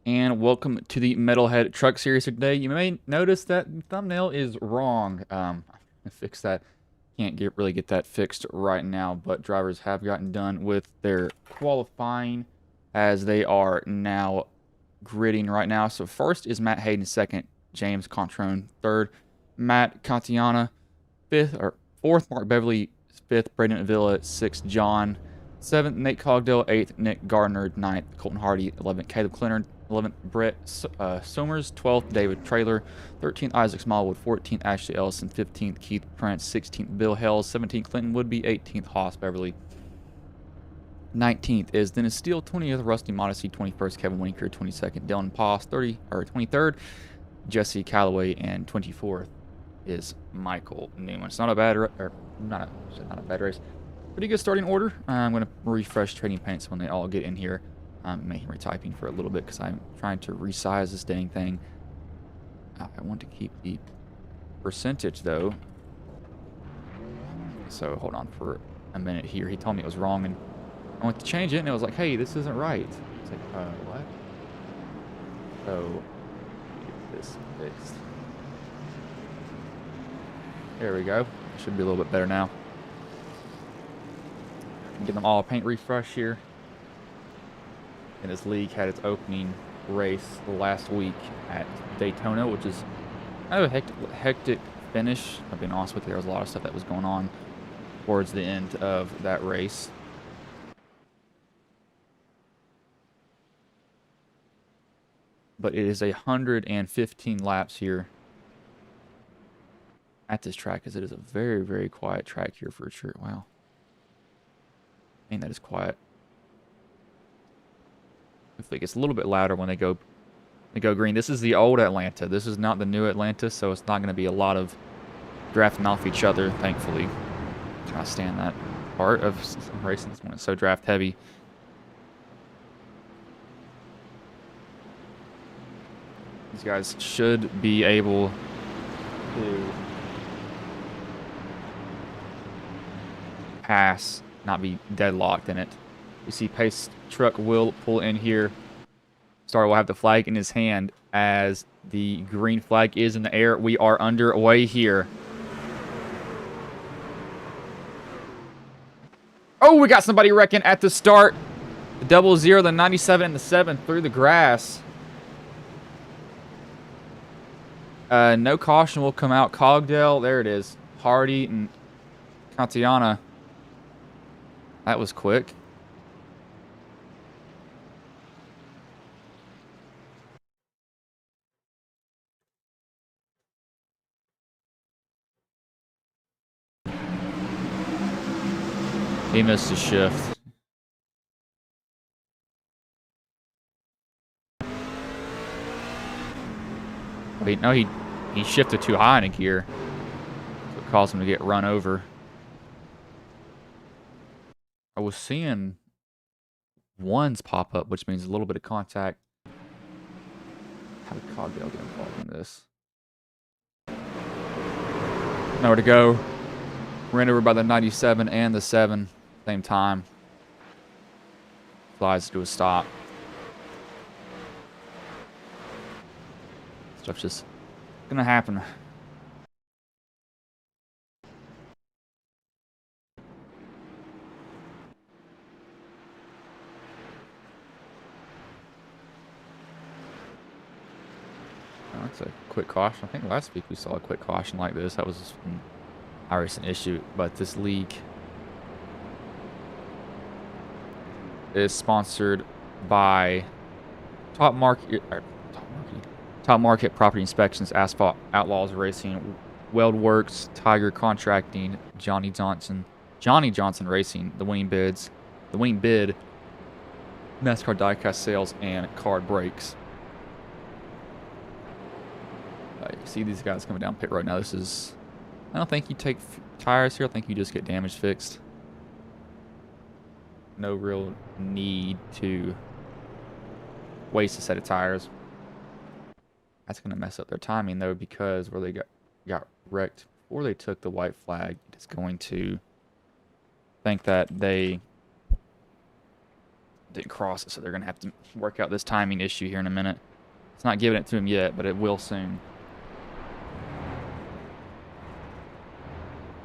And welcome to the Metalhead Truck Series today. You may notice that the thumbnail is wrong. I fixed that. Can't really get that fixed right now, but drivers have gotten done with their qualifying as they are now gridding right now. So first is Matt Hayden, second James Controne, third Matt Catiana, fourth Mark Beverly, fifth Braden Avila, sixth John, seventh Nate Cogdell, eighth Nick Gardner, ninth Colton Hardy, 11th Caleb Clinton, 11th Brett Somers, 12th David Traylor, 13th Isaac Smallwood, 14th Ashley Ellison, 15th Keith Prince, 16th Bill Hells, 17th Clinton Woodby, 18th Haas Beverly, 19th is Dennis Steele, 20th Rusty Modesty, 21st Kevin Winker, 22nd Dylan Poss, 23rd Jesse Calloway, and 24th is Michael Newman. It's not a bad not a bad race. Pretty good starting order. I'm going to refresh trading paints when they all get in here. I'm making retyping for a little bit because I'm trying to resize this dang thing. I want to keep the percentage though. So hold on for a minute here. He told me it was wrong and I went to change it and it was like, hey, this isn't right. It's like, what? So, get this fixed. There we go. Should be a little bit better now. Get them all a paint refresh here. And this league had its opening race last week at Daytona, which is kind of a hectic finish. I've been honest with you, there was a lot of stuff that was going on towards the end of that race. But it is 115 laps here at this track, as it is a very, very quiet track here for sure. Wow. Man, that is quiet. Hopefully it gets a little bit louder when they go green. This is the old Atlanta. This is not the new Atlanta, so it's not going to be a lot of drafting off each other, thankfully. I stand that part of racing when it's so draft heavy. These guys should be able to pass, not be deadlocked in it. You see Pace Truck will pull in here. Star will have the flag in his hand as the green flag is in the air. We are underway here. Oh, we got somebody wrecking at the start. The 00, the 97, and the 7 through the grass. No caution will come out. Cogdell, there it is. Hardy and Catiana. That was quick. He missed his shift. Wait, no, he shifted too high in a gear. So it caused him to get run over. I was seeing ones pop up, which means a little bit of contact. How did Cogdell get involved in this? Nowhere to go. Ran over by the 97 and the 7 same time. Flies to a stop. Stuff's just gonna happen. That's a quick caution. I think last week we saw a quick caution like this. That was an recent issue, but this league is sponsored by Top Market Property Inspections, Asphalt Outlaws Racing, Weldworks, Tiger Contracting, Johnny Johnson Racing, the winning bid, NASCAR Diecast Sales, and Card Brakes. You see these guys coming down pit road now. This is, I don't think you take tires here. I think you just get damage fixed. No real need to waste a set of tires. That's going to mess up their timing, though, because where they got wrecked before they took the white flag, it's going to think that they didn't cross it, so they're going to have to work out this timing issue here in a minute. It's not giving it to them yet, but it will soon.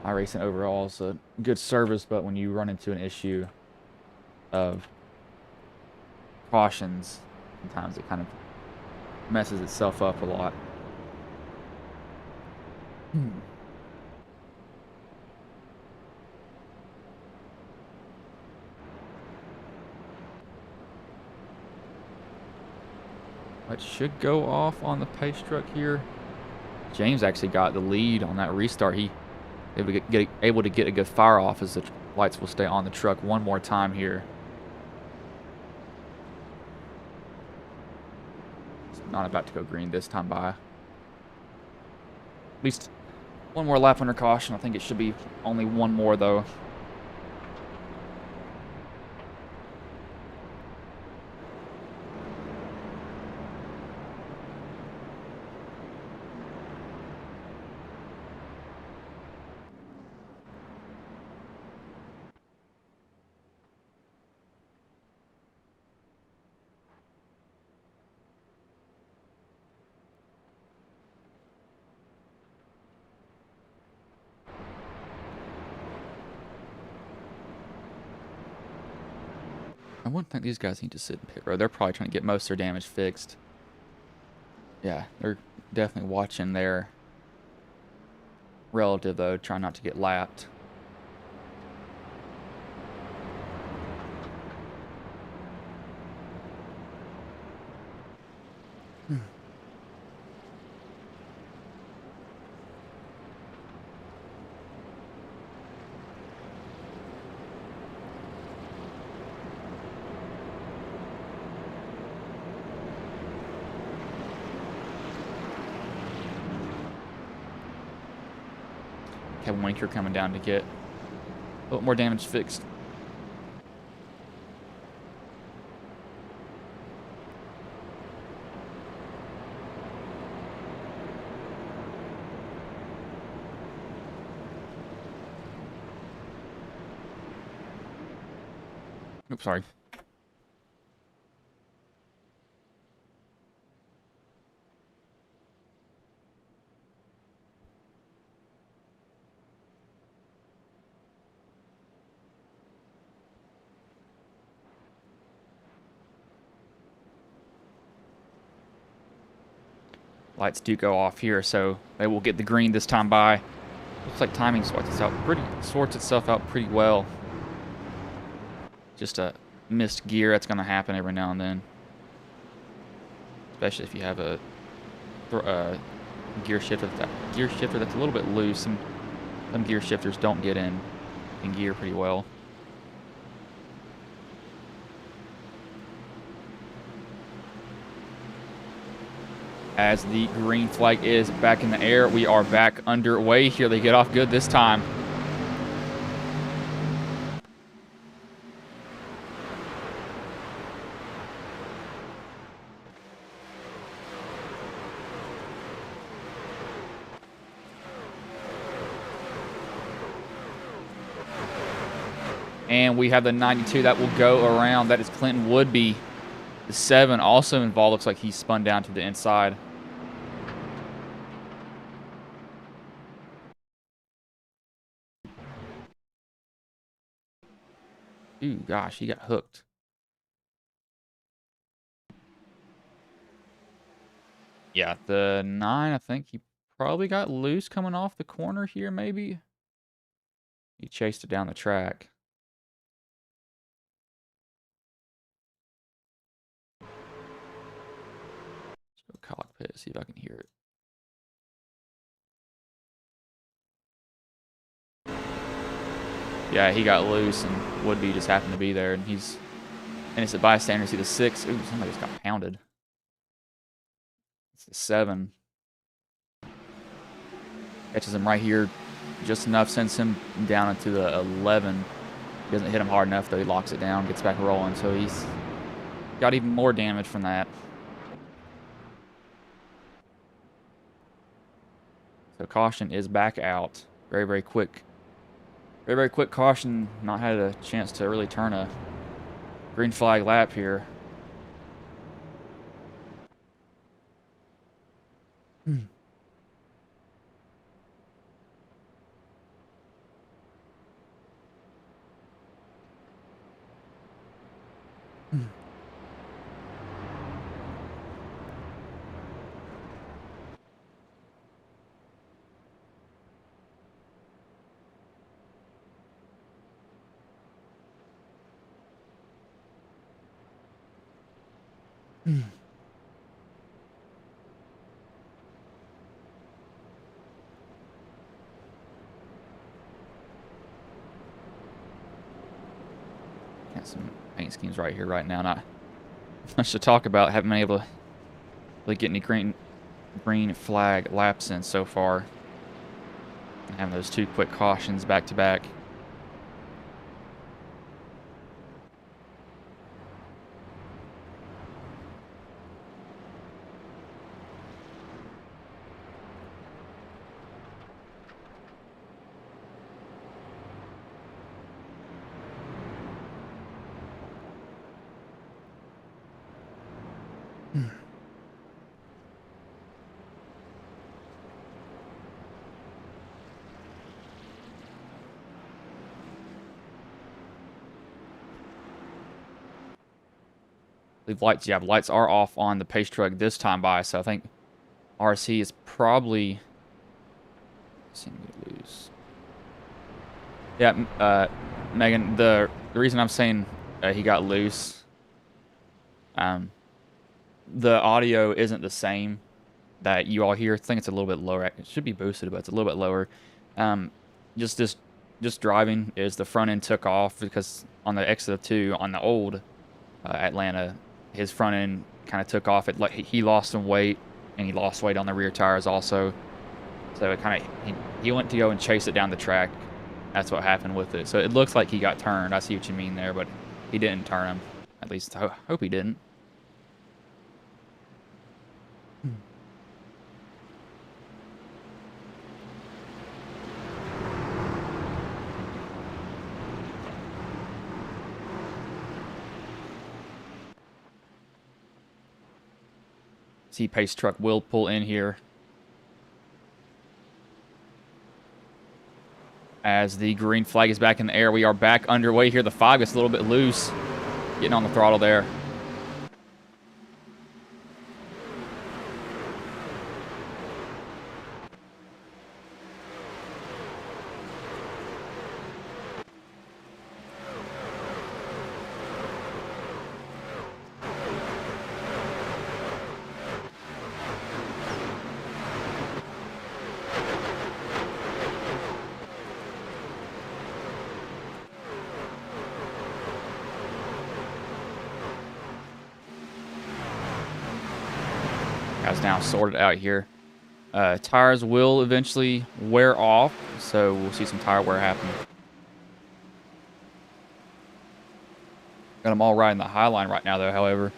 iRacing overall is a good service, but when you run into an issue of cautions, sometimes it kind of messes itself up a lot. It should go off on the pace truck here. James actually got the lead on that restart. He able to get a good fire off as the lights will stay on the truck one more time here. It's not about to go green this time by. At least one more lap under caution. I think it should be only one more though. I wouldn't think these guys need to sit in pit road. They're probably trying to get most of their damage fixed. Yeah, they're definitely watching their relative, though, trying not to get lapped. Kevin Winker coming down to get a little more damage fixed. Oops, sorry. Lights do go off here, so they will get the green this time by. Looks like timing sorts itself out pretty well. Just a missed gear, that's going to happen every now and then. Especially if you have a gear shifter that's a little bit loose. Some gear shifters don't get in gear pretty well. As the green flag is back in the air, we are back underway here. They get off good this time. And we have the 92 that will go around. That is Clinton Woodby. The 7 also involved. Looks like he spun down to the inside. Ooh, gosh, he got hooked. Yeah, the 9, I think he probably got loose coming off the corner here, maybe. He chased it down the track. Let's go cockpit, see if I can hear it. Yeah, he got loose, and Woodby just happened to be there, and he's... And it's a bystander. See the 6. Ooh, somebody just got pounded. It's the 7. Catches him right here just enough, sends him down into the 11. He doesn't hit him hard enough, though. He locks it down, gets back rolling, so he's got even more damage from that. So caution is back out. Very, very quick. Very, very quick caution. Not had a chance to really turn a green flag lap here. Got some paint schemes right here, right now. Not much to talk about. Haven't been able to really get any green flag laps in so far. And having those 2 quick cautions back to back. The lights are off on the pace truck this time by, so I think RC is probably seeing me lose. Yeah, Megan, the reason I'm saying he got loose, the audio isn't the same that you all hear. I think it's a little bit lower. It should be boosted, but it's a little bit lower. Just driving is the front end took off because on the exit of 2 on the old Atlanta, his front end kind of took off. He lost some weight, and he lost weight on the rear tires also. So it kind of he went to go and chase it down the track. That's what happened with it. So it looks like he got turned. I see what you mean there, but he didn't turn him. At least I hope he didn't. See, pace truck will pull in here as the green flag is back in the air. We are back underway here. The 5 gets a little bit loose, getting on the throttle there. Guys, now sorted out here. Tires will eventually wear off, so we'll see some tire wear happen. Got them all riding the high line right now, though, however.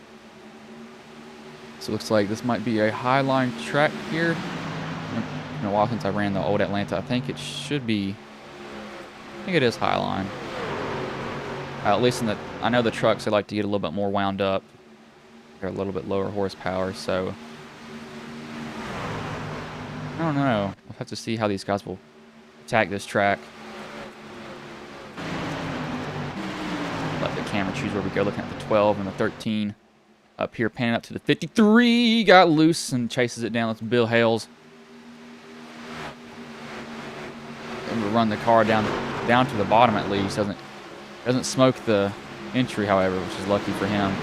So it looks like this might be a high line track here. It's been a while since I ran the old Atlanta. I think it should be... I think it is high line. At least in the... I know the trucks, they like to get a little bit more wound up. They're a little bit lower horsepower, so... I don't know. We'll have to see how these guys will attack this track. Let the camera choose where we go, looking at the 12 and the 13. Up here, panning up to the 53. Got loose and chases it down. That's Bill Hales. And we'll run the car down to the bottom at least. Doesn't smoke the entry, however, which is lucky for him.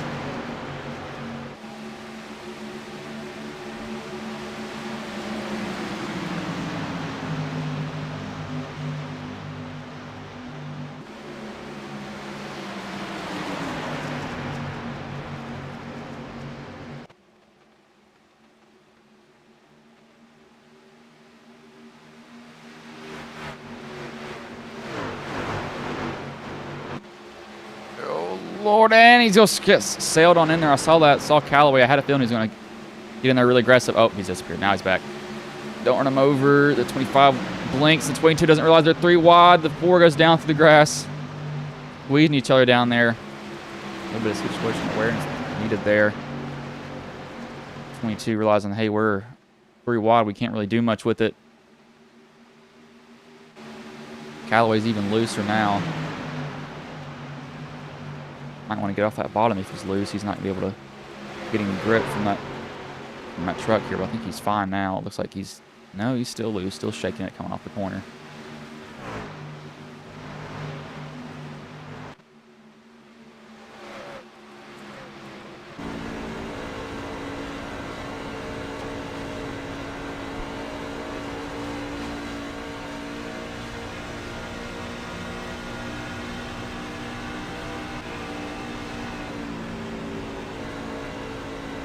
Lord, and he's just sailed on in there. I saw Callaway. I had a feeling he's going to get in there really aggressive. Oh, he's disappeared. Now he's back. Don't run him over. The 25 blinks. The 22 doesn't realize they're 3 wide. The 4 goes down through the grass. Weeding each other down there. A little bit of situational awareness needed there. 22 realizing, hey, we're 3 wide. We can't really do much with it. Callaway's even looser now. Might want to get off that bottom if he's loose. He's not going to be able to get any grip from that truck here, but I think he's fine now. It looks like he's still loose, still shaking it coming off the corner.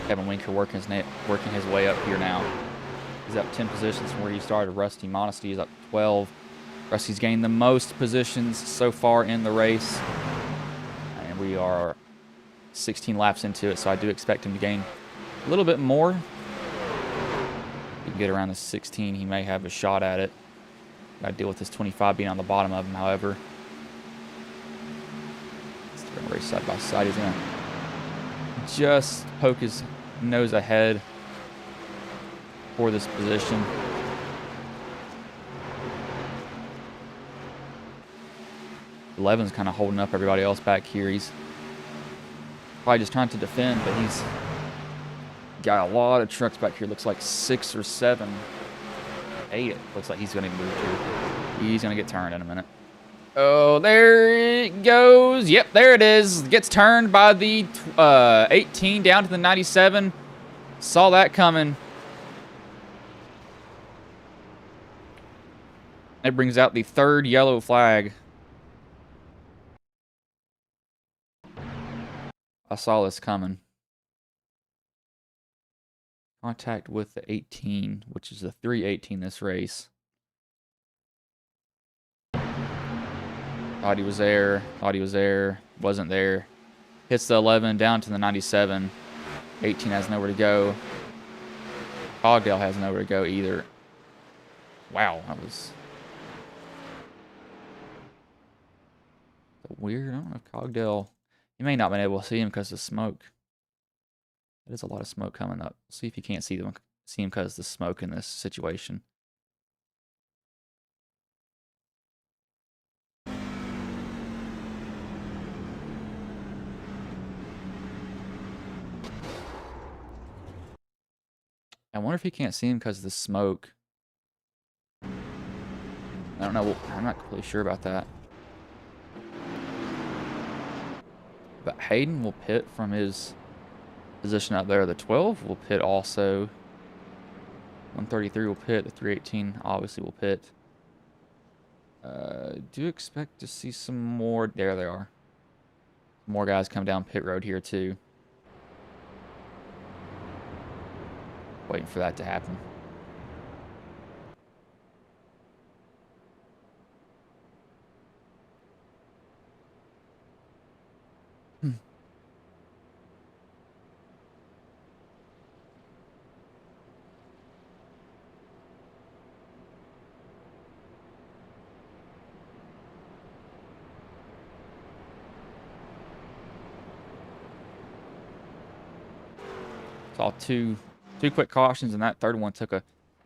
Kevin Winker working his way up here now. He's up 10 positions from where he started. Rusty Modesty is up 12. Rusty's gained the most positions so far in the race. And we are 16 laps into it, so I do expect him to gain a little bit more. If he can get around the 16, he may have a shot at it. Got to deal with this 25 being on the bottom of him, however. Let's go race side by side. He's going to just poke his nose ahead for this position. Levin's kind of holding up everybody else back here. He's probably just trying to defend, but he's got a lot of trucks back here. Looks like 6 or 7, 8. Looks like he's going to move here. He's going to get turned in a minute. Oh, there it goes. Yep, there it is. Gets turned by the 18 down to the 97. Saw that coming. That brings out the 3rd yellow flag. I saw this coming. Contact with the 18, which is the 318 this race. Thought he was there. Thought he was there. Wasn't there. Hits the 11 down to the 97. 18 has nowhere to go. Cogdale has nowhere to go either. Wow, that was weird. I don't know if Cogdale... You may not have been able to see him because of smoke. There's a lot of smoke coming up. See if you can't see him because of the smoke in this situation. I wonder if he can't see him because of the smoke. I don't know. I'm not completely sure about that. But Hayden will pit from his position out there. The 12 will pit also. 133 will pit. The 318 obviously will pit. Do expect to see some more. There they are. More guys come down pit road here too. Waiting for that to happen. Saw two quick cautions, and that third one took a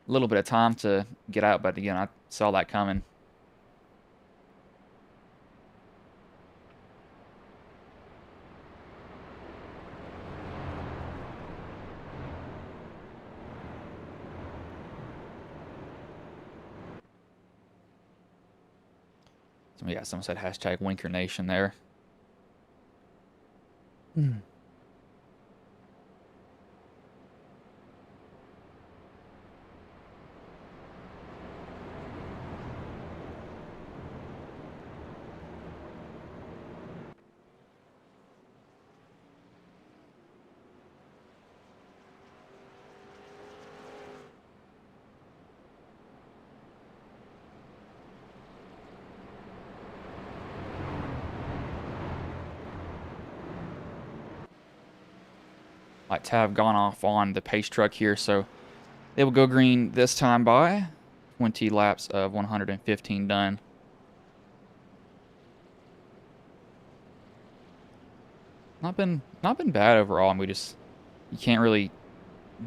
little bit of time to get out, but again, I saw that coming. So yeah, someone said hashtag Winker Nation there. Light tab gone off on the pace truck here, so they will go green this time by 20 laps of 115 done. Not been bad overall. And you can't really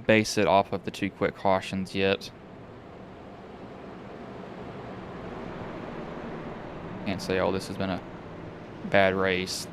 base it off of the 2 quick cautions yet. Can't say, oh, this has been a bad race.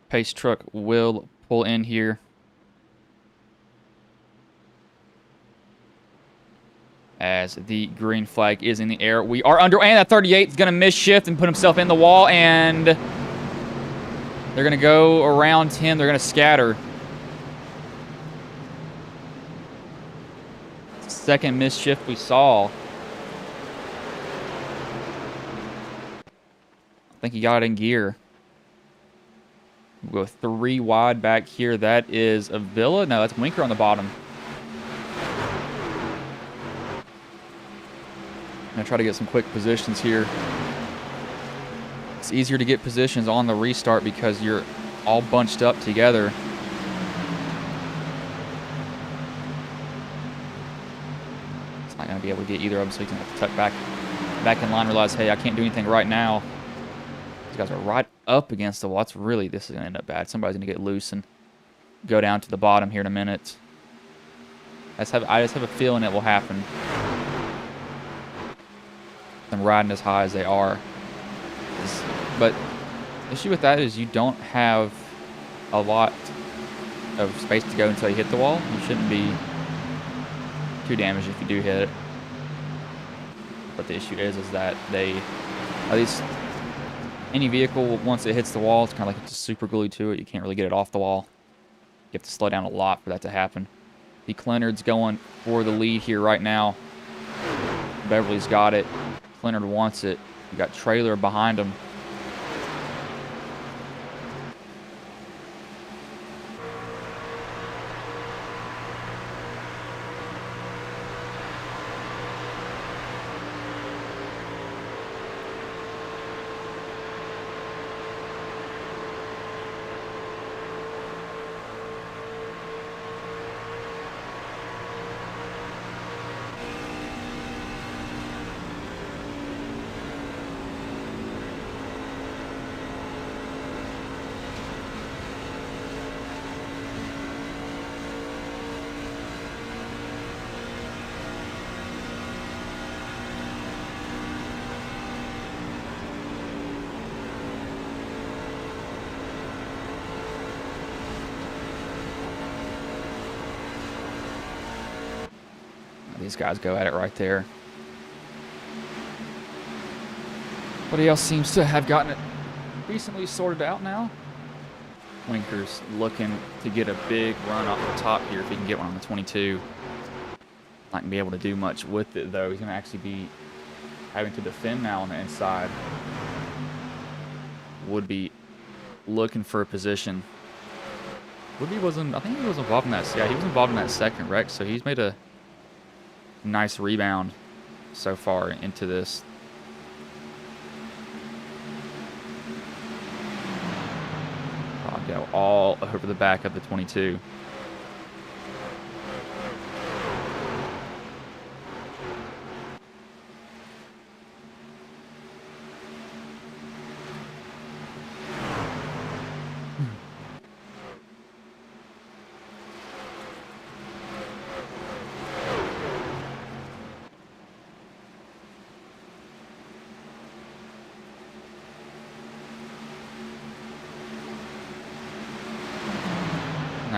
Pace truck will pull in here. As the green flag is in the air. We are under, and that 38 is going to miss shift and put himself in the wall, and they're going to go around him. They're going to scatter. Second miss shift we saw. I think he got it in gear. We'll go 3 wide back here. That is Avila. No, that's Winker on the bottom. I'm going to try to get some quick positions here. It's easier to get positions on the restart because you're all bunched up together. It's not going to be able to get either of them, so he's going to have to tuck back in line, realize, hey, I can't do anything right now. These guys are right up against the wall. This is going to end up bad. Somebody's going to get loose and go down to the bottom here in a minute. I just have a feeling it will happen. Them riding as high as they are. But the issue with that is you don't have a lot of space to go until you hit the wall. You shouldn't be too damaged if you do hit it. But the issue is that they, at least any vehicle, once it hits the wall, it's kind of like it's super glued to it. You can't really get it off the wall. You have to slow down a lot for that to happen. The Clenard's going for the lead here right now. Beverly's got it. Clenard wants it. You got Trailer behind him. These guys go at it right there. Everybody else seems to have gotten it decently sorted out now. Winker's looking to get a big run off the top here if he can get one on the 22. Not going to be able to do much with it, though. He's going to actually be having to defend now on the inside. Would be looking for a position. Woodby wasn't, I think he was involved in that. Yeah, he was involved in that second wreck, so he's made a nice rebound so far into this. I'll go all over the back of the 22.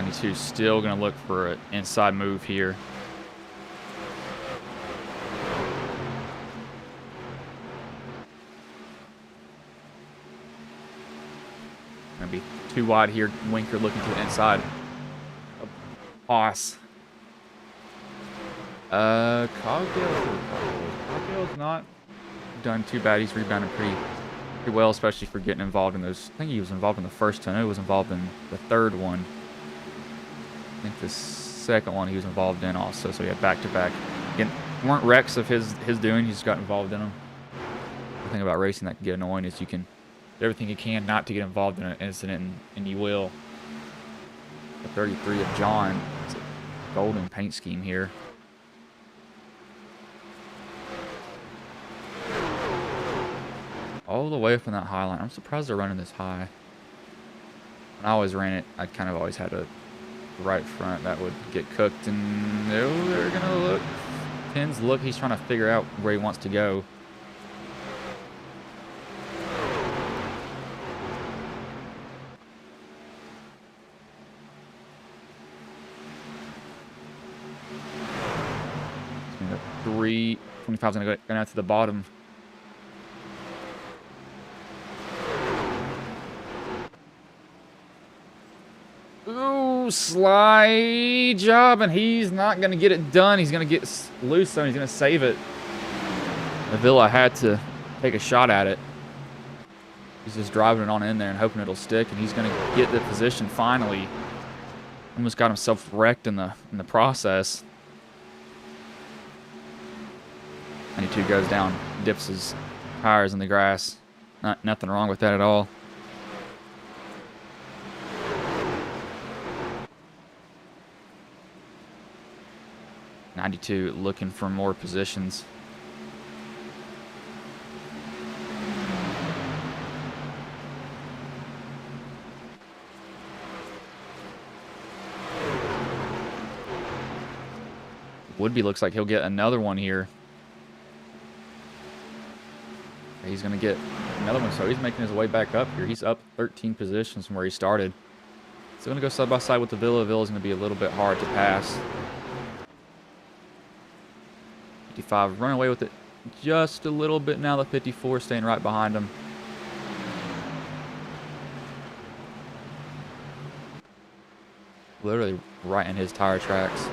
92 still going to look for an inside move here. Going to be too wide here. Winker looking to the inside. Boss. Cogdale's not done too bad. He's rebounded pretty well, especially for getting involved in those. I think he was involved in the first two. I know he was involved in the third one. I think the second one he was involved in also. So he had back-to-back. Again, weren't wrecks of his doing. He just got involved in them. The thing about racing that can get annoying is you can do everything you can not to get involved in an incident, and you will. The 33 of John. It's a golden paint scheme here. All the way up in that high line. I'm surprised they're running this high. When I always ran it, I kind of always had a right front that would get cooked, and they're gonna look. Pins look. He's trying to figure out where he wants to go. The 325 is gonna go out to the bottom. Ooh, slide job, and he's not going to get it done. He's going to get loose, so he's going to save it. Avila had to take a shot at it. He's just driving it on in there and hoping it'll stick, and he's going to get the position finally. Almost got himself wrecked in the process. 92 goes down, dips his tires in the grass. Nothing wrong with that at all. '92 looking for more positions. Woodby looks like he'll get another one here. He's going to get another one, so he's making his way back up here. He's up 13 positions from where he started. He's going to go side by side with the Villa. Villa's going to be a little bit hard to pass. 55 running away with it just a little bit now. The 54 staying right behind him. Literally right in his tire tracks.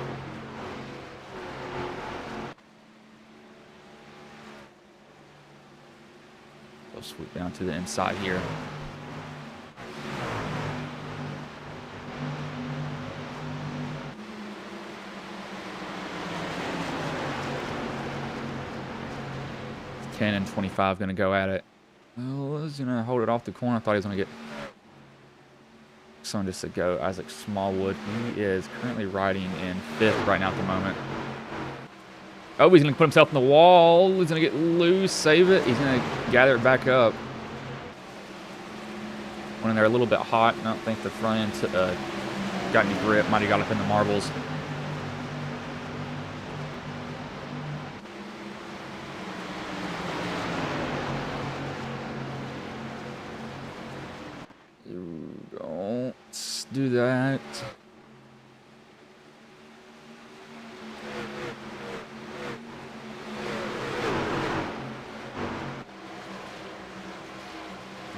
They'll swoop down to the inside here. It's 10 and 25 going to go at it. Oh, he's going to hold it off the corner. I thought he was going to get someone just to go. Isaac Smallwood. He is currently riding in 5th right now at the moment. Oh, he's going to put himself in the wall. He's going to get loose, save it. He's going to gather it back up. Went in there a little bit hot. I don't think the front end got any grip. Might have got up in the marbles. Don't do that.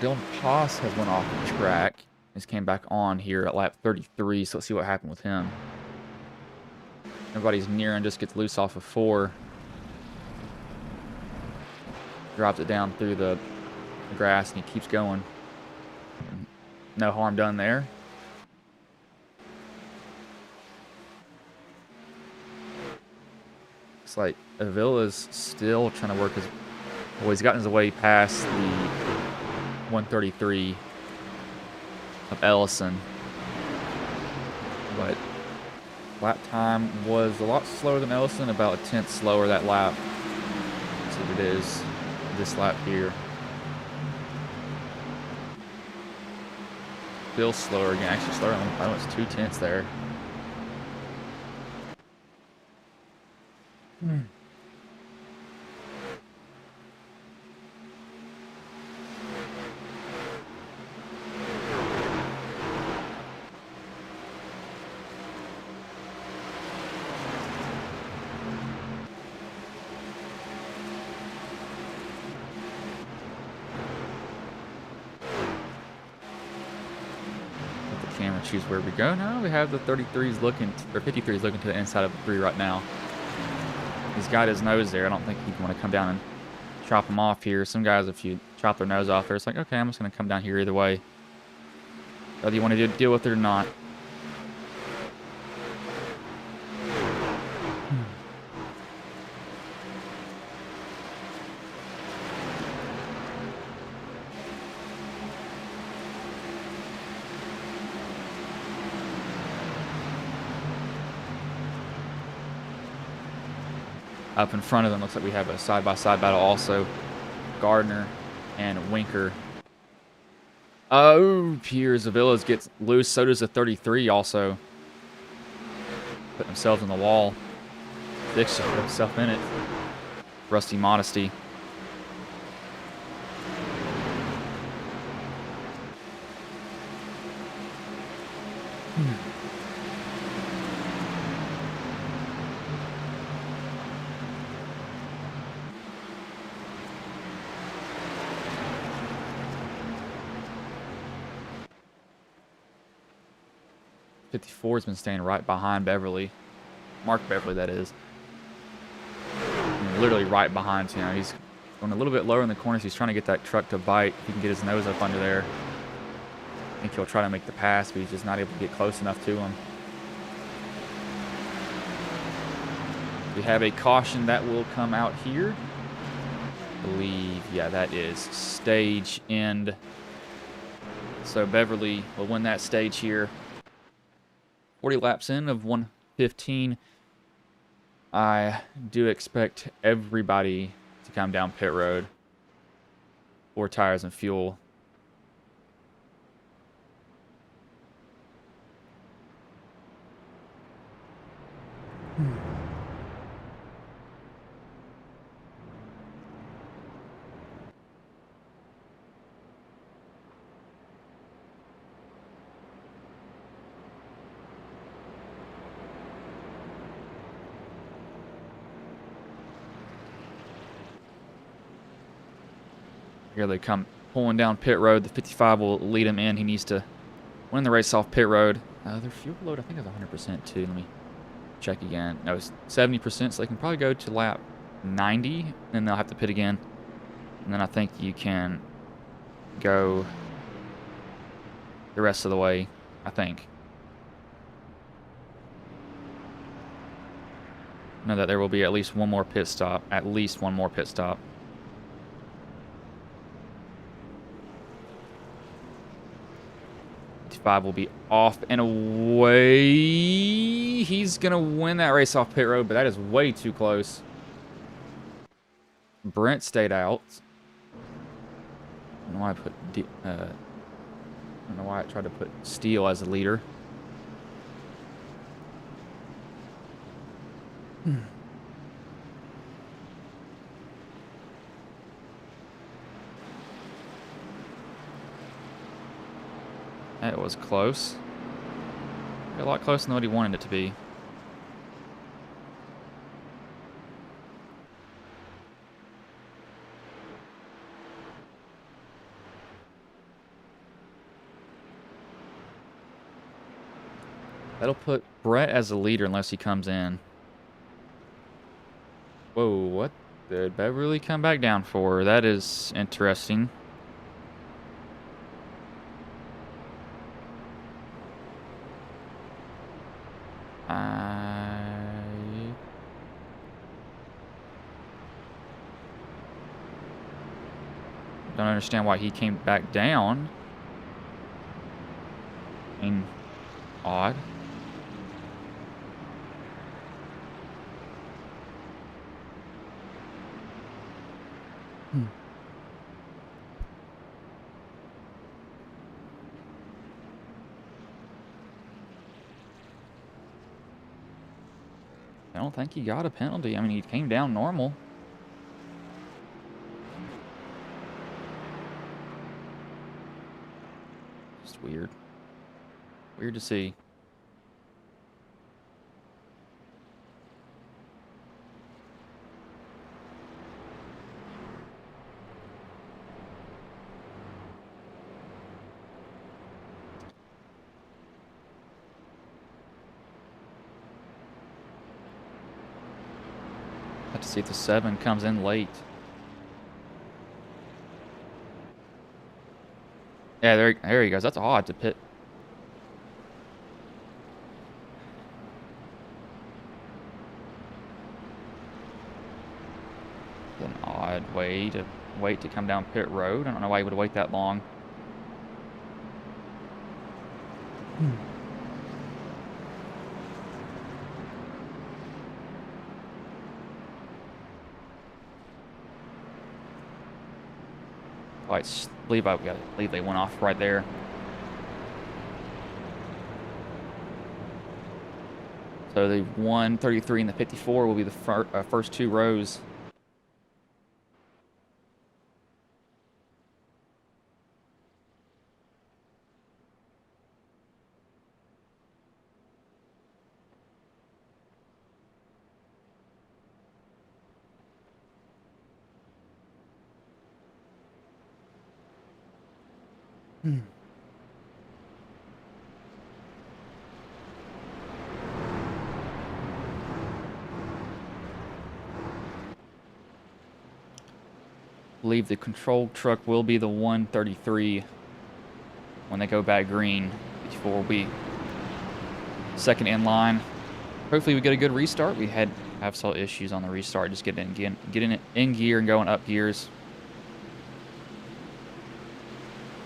Dylan Haas has went off the track. Just came back on here at lap 33, so let's see what happened with him. Everybody's near and just gets loose off of 4. Drops it down through the grass, and he keeps going. No harm done there. Looks like Avila's still trying to work his... Well, he's gotten his way past the 133 of Ellison, but lap time was a lot slower than Ellison, about a 10th slower that lap. Let's see what it is this lap here. Still slower again, actually slower. I know it's 2/10 there. camera choose where we go. Now we have the 33s looking, or 53s looking to the inside of the 3 right now. He's got his nose there. I don't think he'd want to come down and chop him off here. Some guys, if you chop their nose off there, it's like, okay, I'm just going to come down here either way. Whether you want to deal with it or not. Up in front of them, looks like we have a side-by-side battle also. Gardner and Winker. Oh, Pierre Zavillas gets loose. So does the 33 also. Put themselves in the wall. Dix put himself in it. Rusty Modesty. '54's been staying right behind Beverly. Mark Beverly, that is. I mean, literally right behind him. He's going a little bit lower in the corners. He's trying to get that truck to bite. He can get his nose up under there. I think he'll try to make the pass, but he's just not able to get close enough to him. We have a caution that will come out here. I believe, yeah, that is stage end. So Beverly will win that stage here. 40 laps in of 115. I do expect everybody to come down pit road. 4 tires and fuel. Here they come pulling down pit road. The 55 will lead him in. He needs to win the race off pit road. Their fuel load, I think, is 100% too. Let me check again. No, it's 70%, so they can probably go to lap 90, and they'll have to pit again. And then I think you can go the rest of the way, I think. Know that there will be at least one more pit stop. At least one more pit stop. Will be off and away. He's gonna win that race off pit road, but that is way too close. Brent stayed out. I don't know why I tried to put Steele as a leader. That was close. A lot closer than what he wanted it to be. That'll put Brett as a leader unless he comes in. Whoa, what did Beverly come back down for? That is interesting. I don't understand why he came back down. I mean, odd. I don't think he got a penalty. I mean, he came down normal. Just weird. Weird to see. Have to see if the 7 comes in late. Yeah, there he goes. That's odd to pit. An odd way to wait to come down pit road. I don't know why he would wait that long. I believe they went off right there. So the 133 and the 54 will be the first 2 rows. I believe the control truck will be the 133 when they go back green. Before we second in line. Hopefully we get a good restart. We have some issues on the restart, just getting it in gear and going up gears.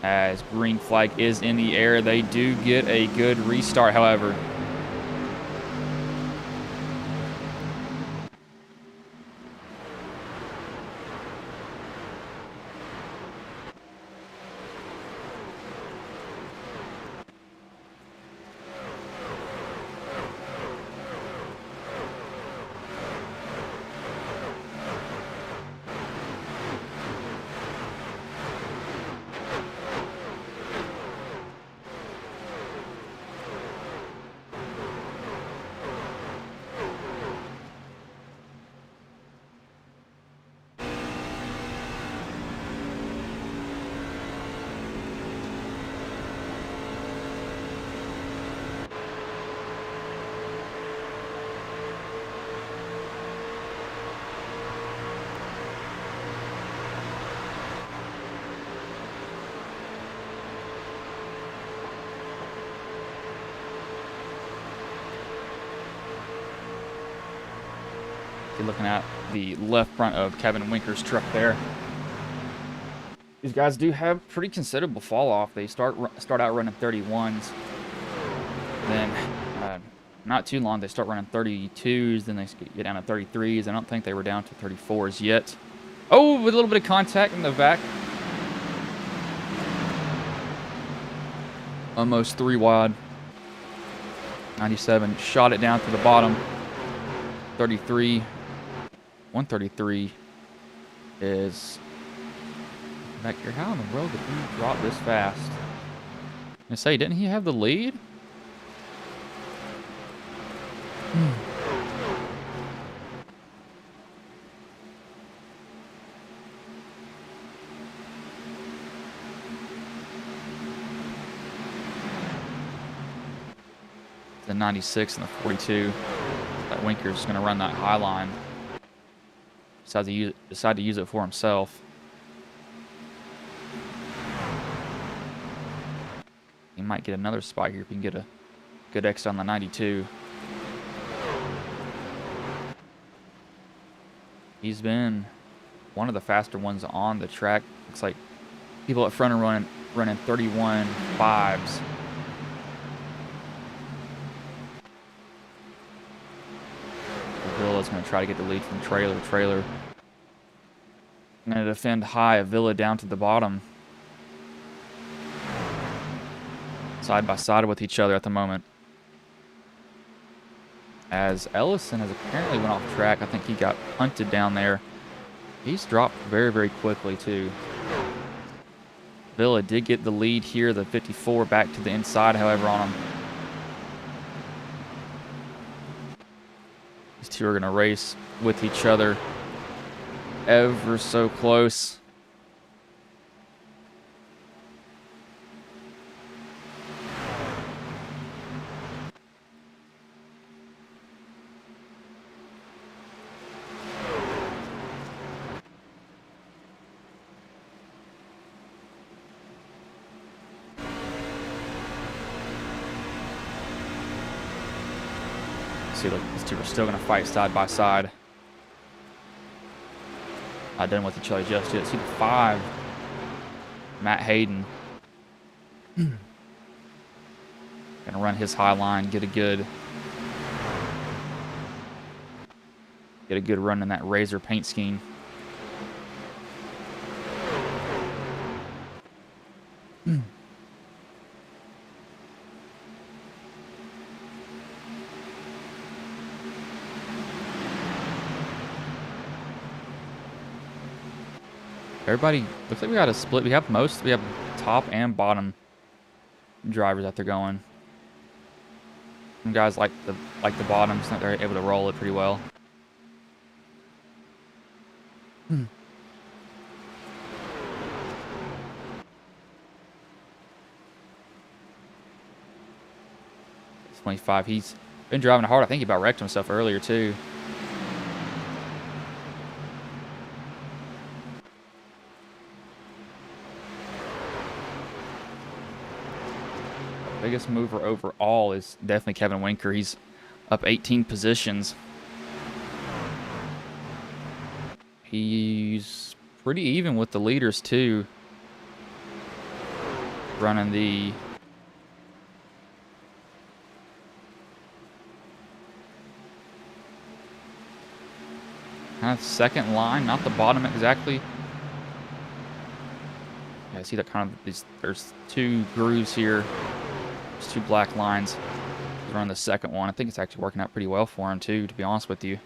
As green flag is in the air, they do get a good restart, however. You're looking at the left front of Kevin Winker's truck there. These guys do have pretty considerable fall off. They start out running 31s, then not too long they start running 32s, then they get down to 33s. I don't think they were down to 34s yet. Oh, with a little bit of contact in the back. Almost 3 wide. 97 shot it down to the bottom. 33, 133 is back here. How in the world did he drop this fast? I say, didn't he have the lead? The 96 and the 42. That Winker's going to run that high line. Decide to use it for himself. He might get another spot here if he can get a good exit on the 92. He's been one of the faster ones on the track. Looks like people at front are running 31 5s. Villa's going to try to get the lead from Trailer. Trailer going to defend high. Villa down to the bottom. Side by side with each other at the moment. As Ellison has apparently went off track. I think he got punted down there. He's dropped very, very quickly too. Villa did get the lead here. The 54 back to the inside, however, on him. These two are going to race with each other ever so close. see, look, these two are still going to fight side by side. Not done with each other just yet. See the 5. Matt Hayden. Gonna run his high line, get a good run in that Razor paint scheme. Everybody looks like we got a split. We have top and bottom drivers that they're going. Some guys like the bottoms, they're able to roll it pretty well. It's 25. He's been driving hard. I think he about wrecked himself earlier too. Biggest mover overall is definitely Kevin Winker. He's up 18 positions. He's pretty even with the leaders too. Running the kind of second line, not the bottom exactly. Yeah, I see that kind of there's 2 grooves here. There's 2 black lines. He's running the second one. I think it's actually working out pretty well for him too, to be honest with you.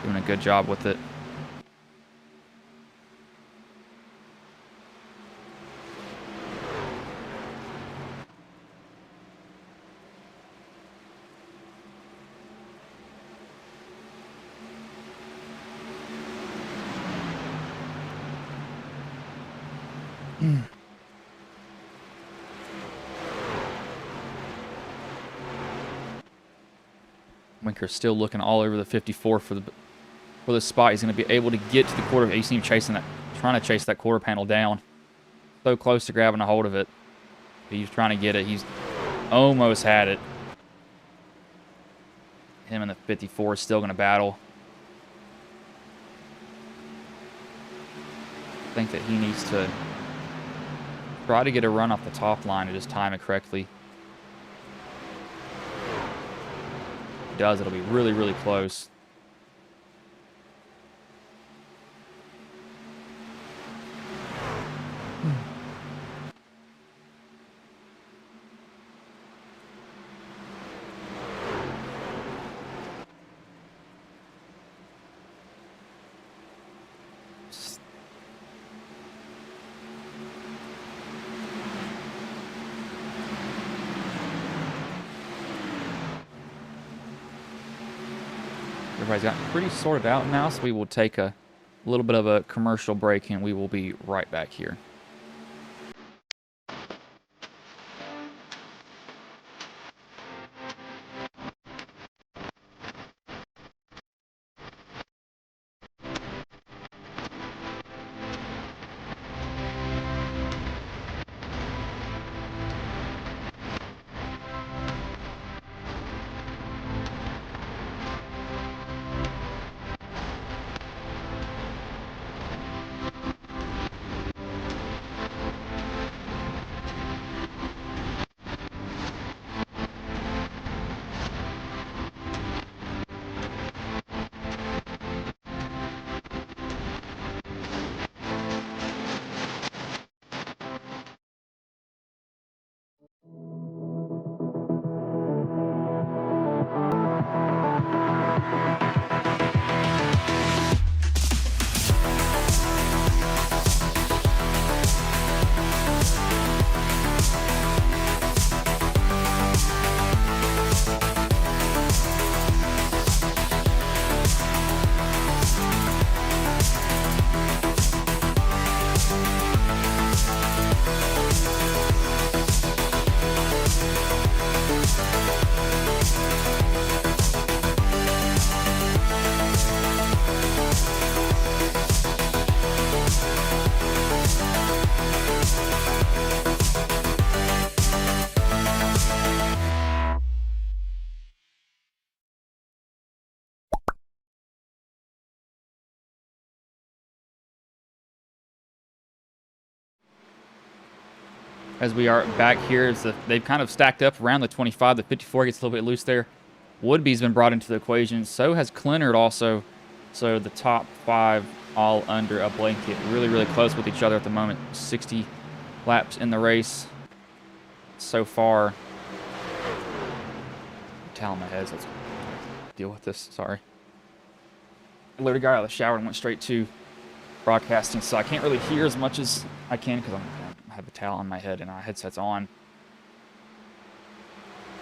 Doing a good job with it. Winker's still looking all over the 54 for the spot. He's going to be able to get to the quarter. You see him trying to chase that quarter panel down. So close to grabbing a hold of it. He's trying to get it. He's almost had it. Him and the 54 is still going to battle. I think that he needs to try to get a run off the top line and just time it correctly. If he does, it'll be really, really close. Everybody's gotten pretty sorted out now, so we will take a little bit of a commercial break and we will be right back here. as we are back here. They've kind of stacked up around the 25. The 54 gets a little bit loose there. Woodby's been brought into the equation. So has Clinard also. So the top 5 all under a blanket. Really, really close with each other at the moment. 60 laps in the race so far. Towel on my head, so let's deal with this. Sorry. I literally got out of the shower and went straight to broadcasting, so I can't really hear as much as I can because I have a towel on my head and our headset's on.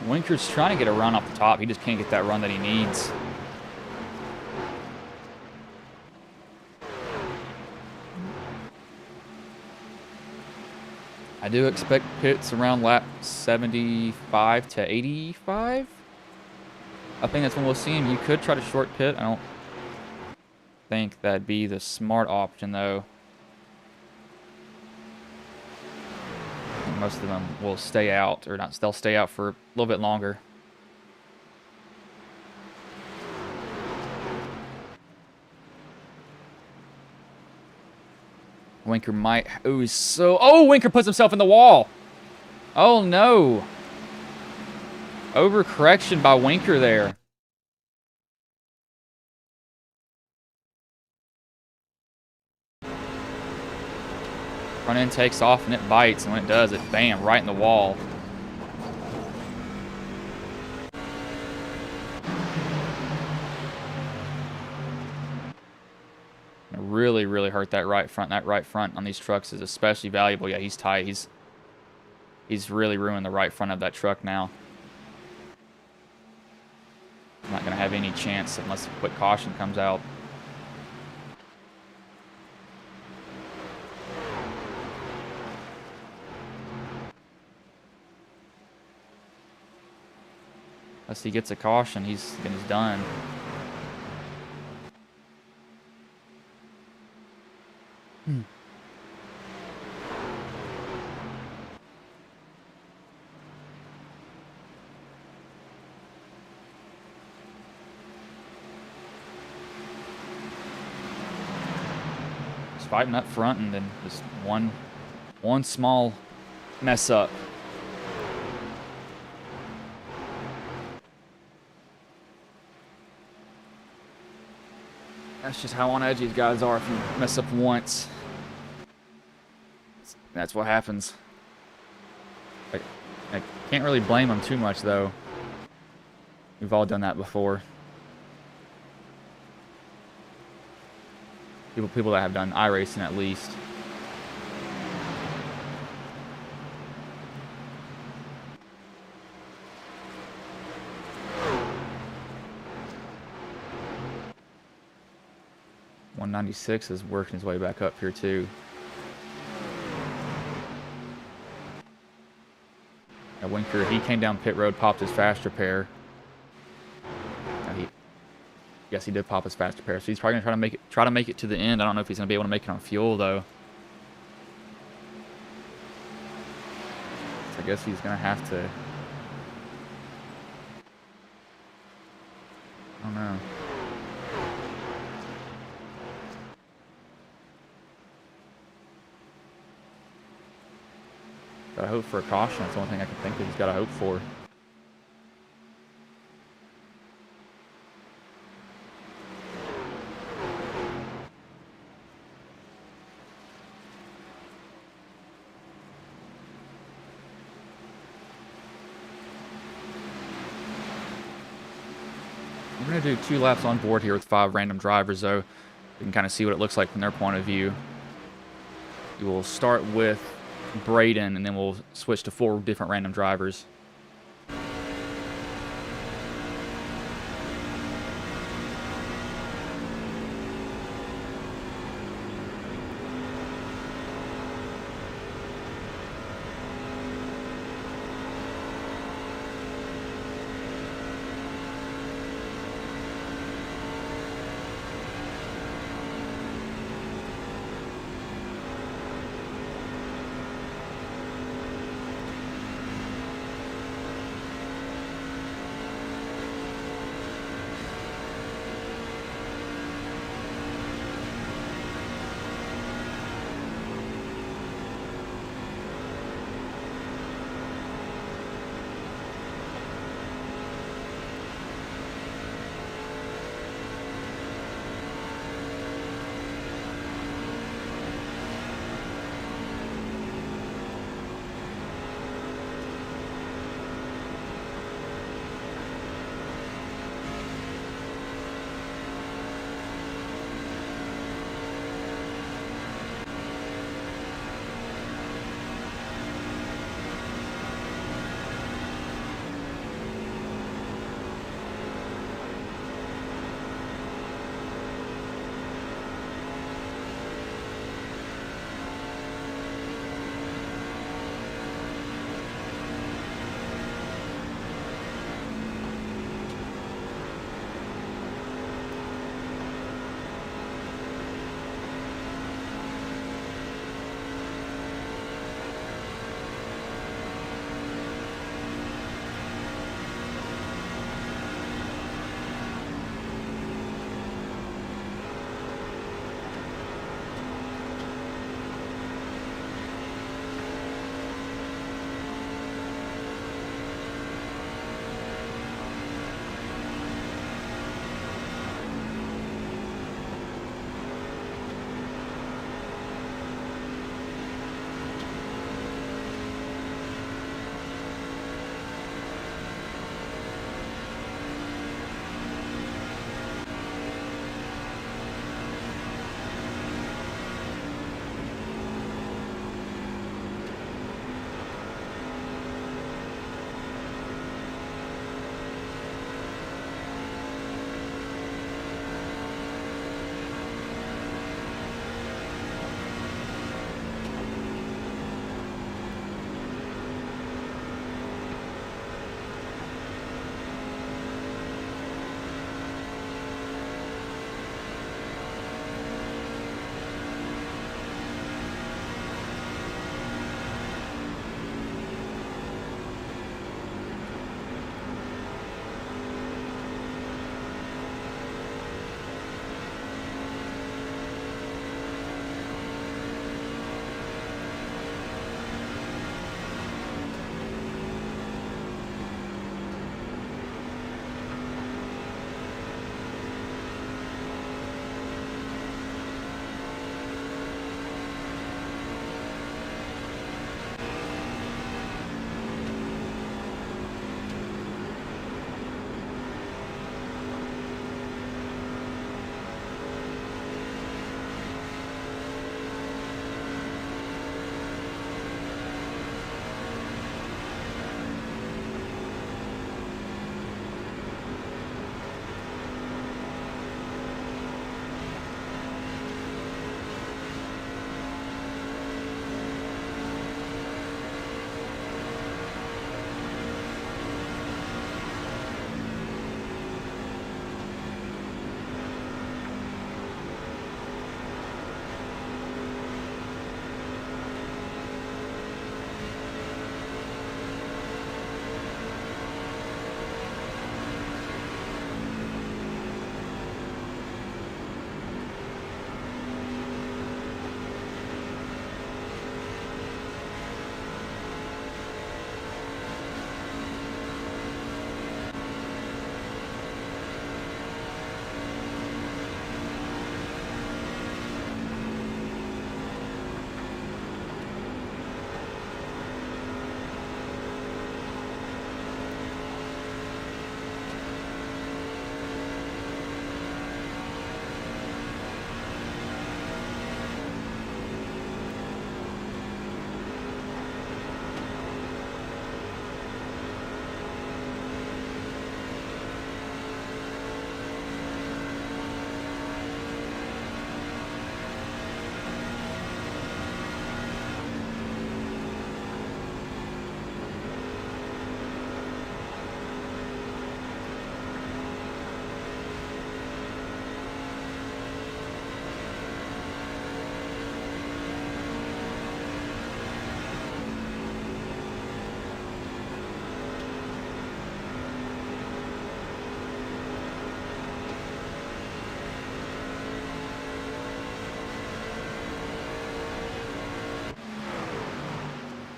Winker's trying to get a run off the top. He just can't get that run that he needs. I do expect pits around lap 75 to 85. I think that's when we'll see him. You could try to short pit. I don't think that'd be the smart option, though. I think most of them will stay out, or not, they'll stay out for a little bit longer. Winker might... Oh, he's so... Oh, Winker puts himself in the wall. Oh, no. Overcorrection by Winker there. Front end takes off and it bites, and when it does, it bam, right in the wall. It really, really hurt that right front. That right front on these trucks is especially valuable. Yeah, he's tight. He's really ruined the right front of that truck now. I'm not going to have any chance unless a quick caution comes out. Unless he gets a caution, he's done. Just fighting up front, and then just one small mess up. That's just how on edge these guys are. If you mess up once, that's what happens. I can't really blame them too much, though. We've all done that before. People that have done iRacing, at least. .196 is working his way back up here too. Now Winker, he came down pit road, popped his fast repair. Yes, he did pop his fast repair, so he's probably gonna try to make it to the end. I don't know if he's gonna be able to make it on fuel though. So I guess he's gonna have to. I don't know. Gotta hope for a caution. That's the only thing I can think that he's gotta hope for. We're going to do 2 laps on board here with 5 random drivers, though. We can kind of see what it looks like from their point of view. We will start with Braden, and then we'll switch to 4 different random drivers.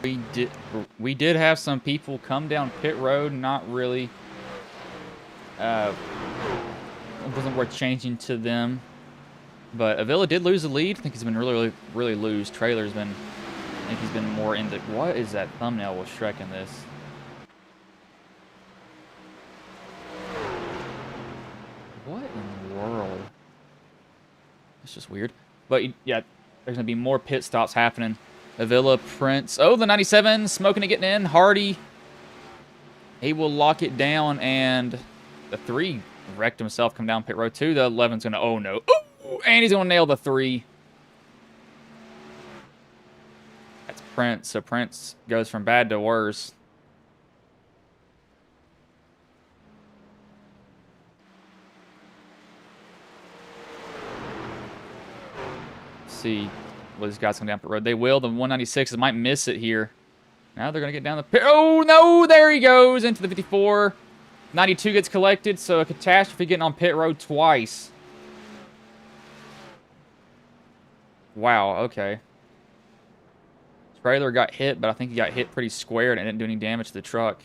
We did have some people come down pit road, not really. It wasn't worth changing to them. But Avila did lose the lead. I think he's been really loose. Trailer's been, I think he's been more into. What is that thumbnail with Shrek in this? What in the world? It's just weird. But yeah, there's gonna be more pit stops happening. Avila, Prince. Oh, the 97, smoking it, getting in. Hardy. He will lock it down, and the 3 wrecked himself, come down pit road 2. The 11's gonna, oh no. Ooh, and he's gonna nail the 3. That's Prince. So Prince goes from bad to worse. Let's see what these guys come down pit road. They will. The 196s might miss it here. Now they're going to get down the pit. Oh, no. There he goes into the 54. 92 gets collected, so a catastrophe getting on pit road twice. Wow, okay. Trailer got hit, but I think he got hit pretty square and it didn't do any damage to the truck.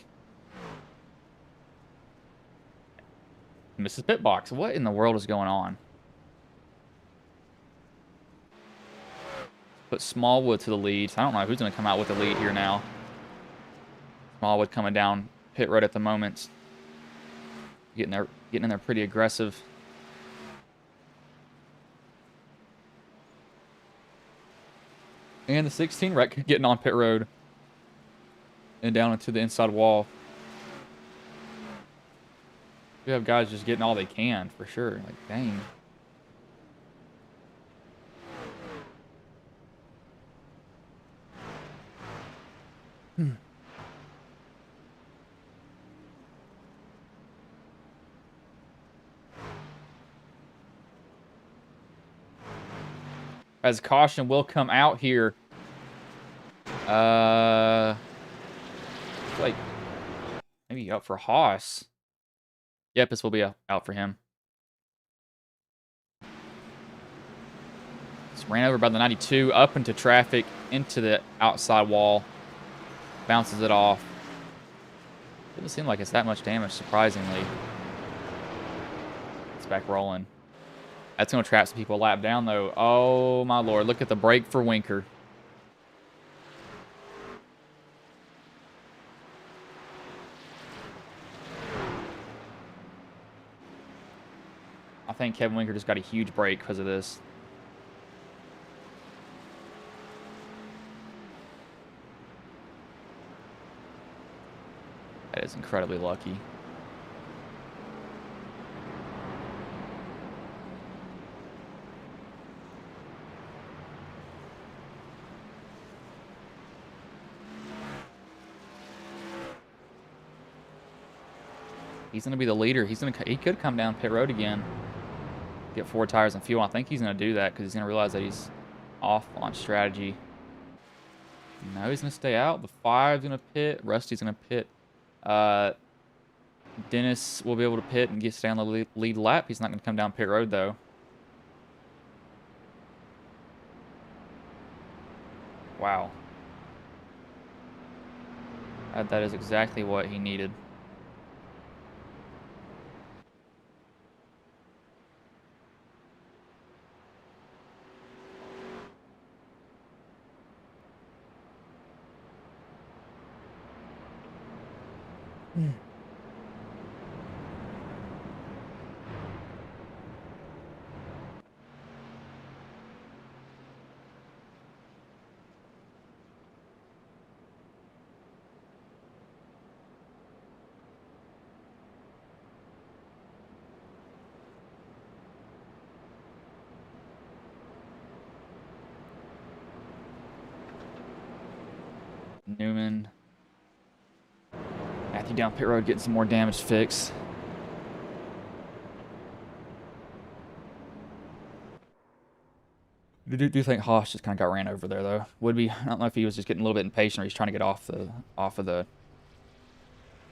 Misses pit box. What in the world is going on? Put Smallwood to the lead. I don't know who's going to come out with the lead here now. Smallwood coming down pit road at the moment. Getting in there pretty aggressive. And the 16 wreck getting on pit road. And down into the inside wall. We have guys just getting all they can, for sure. Like, dang. As caution will come out here. Like, maybe out for Haas. Yep, this will be out for him. Just ran over by the 92, up into traffic, into the outside wall. Bounces it off. Doesn't seem like it's that much damage, surprisingly. It's back rolling. That's going to trap some people a lap down, though. Oh, my lord. Look at the brake for Winker. I think Kevin Winker just got a huge break because of this. That is incredibly lucky. He's going to be the leader. He could come down pit road again. Get 4 tires and fuel. I think he's going to do that because he's going to realize that he's off on strategy. No, he's going to stay out. The 5's going to pit. Rusty's going to pit. Dennis will be able to pit and stay on the lead lap. He's not going to come down pit road, though. Wow. That is exactly what he needed. Newman. Matthew down pit road getting some more damage fixed. I do think Haas just kind of got ran over there, though. Would be. I don't know if he was just getting a little bit impatient or he's trying to get off of the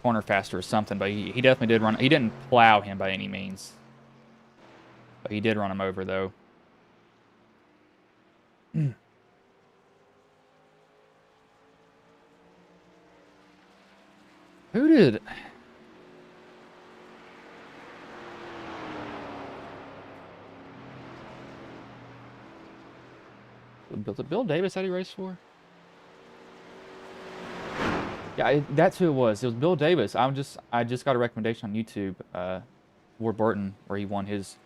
corner faster or something, but he definitely did run. He didn't plow him by any means. But he did run him over, though. Who did? Was it Bill Davis that he raced for? Yeah, that's who it was. It was Bill Davis. I just got a recommendation on YouTube. Ward Burton, where he won his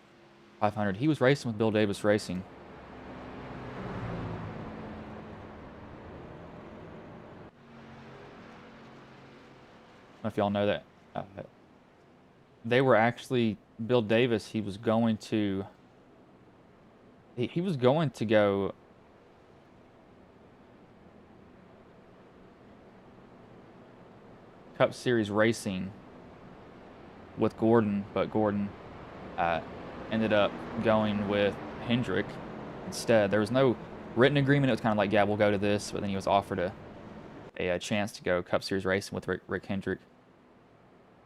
500. He was racing with Bill Davis Racing. I don't know if y'all know that. They were actually Bill Davis. He was going to. He was going to go. Cup Series racing with Gordon, but Gordon ended up going with Hendrick instead. There was no written agreement. It was kind of like, yeah, we'll go to this, but then he was offered a chance to go Cup Series racing with Rick Hendrick.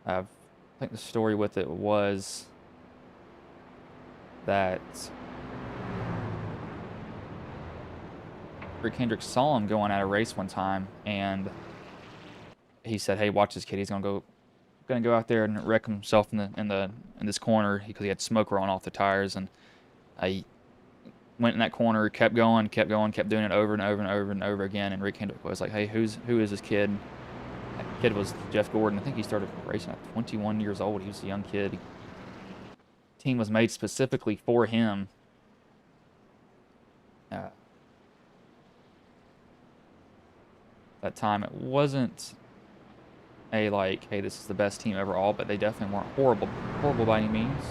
I think the story with it was that Rick Hendrick saw him going at a race one time, and he said, "Hey, watch this kid. He's gonna go out there and wreck himself in this corner because he had smoke rolling off the tires." And I went in that corner, kept going, kept doing it over and over and over and over again. And Rick Hendrick was like, "Hey, who is this kid?" That kid was Jeff Gordon. I think he started racing at 21 years old. He was a young kid. The team was made specifically for him. That time it wasn't a like, hey, this is the best team overall, but they definitely weren't horrible by any means.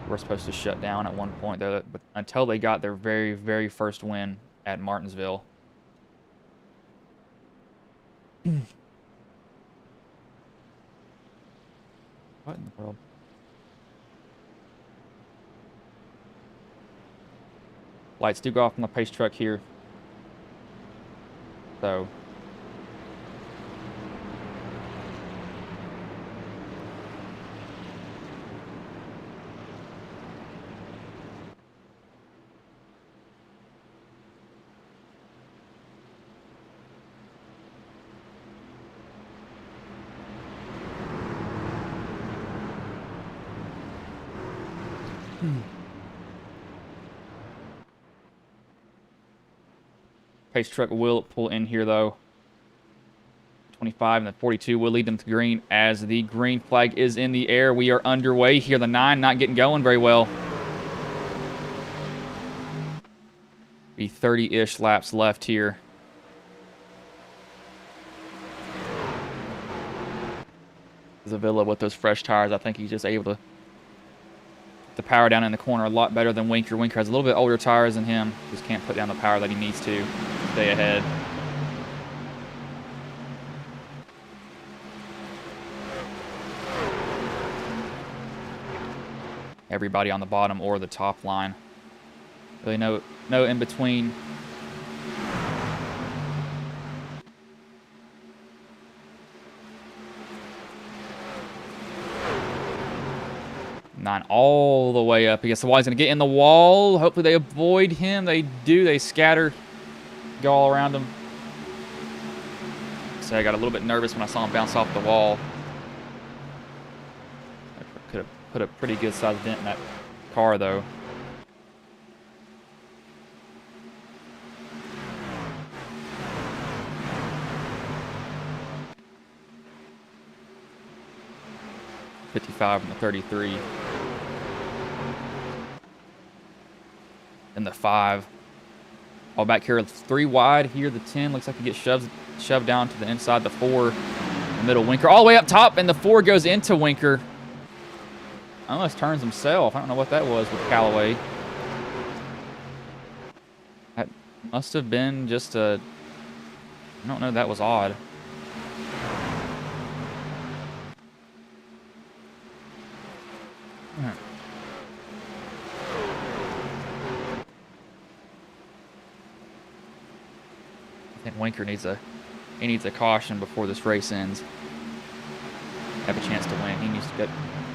We're supposed to shut down at one point though, but until they got their very, very first win at Martinsville. What in the world? Lights do go off on the pace truck here. So pace truck will pull in here though. 25 and the 42 will lead them to green as the green flag is in the air. We are underway here. The 9 not getting going very well. Be 30-ish laps left here. Zavilla with those fresh tires, I think he's just able to get the power down in the corner a lot better than Winker. Winker has a little bit older tires than him. Just can't put down the power that he needs to stay ahead. Everybody on the bottom or the top line. Really no in between. Nine all the way up against the wall. He's going to get in the wall. Hopefully they avoid him. They do. They scatter. Go all around him. So I got a little bit nervous when I saw him bounce off the wall. I could have put a pretty good sized dent in that car though. '55 and the 33. And the 5. All back here, 3 wide. Here, the 10 looks like he gets shoved down to the inside. The 4, the middle. Winker all the way up top, and the 4 goes into Winker. Almost turns himself. I don't know what that was with Callaway. That must have been just a... I don't know, that was odd. I think Winker needs a caution before this race ends. Have a chance to win. He needs to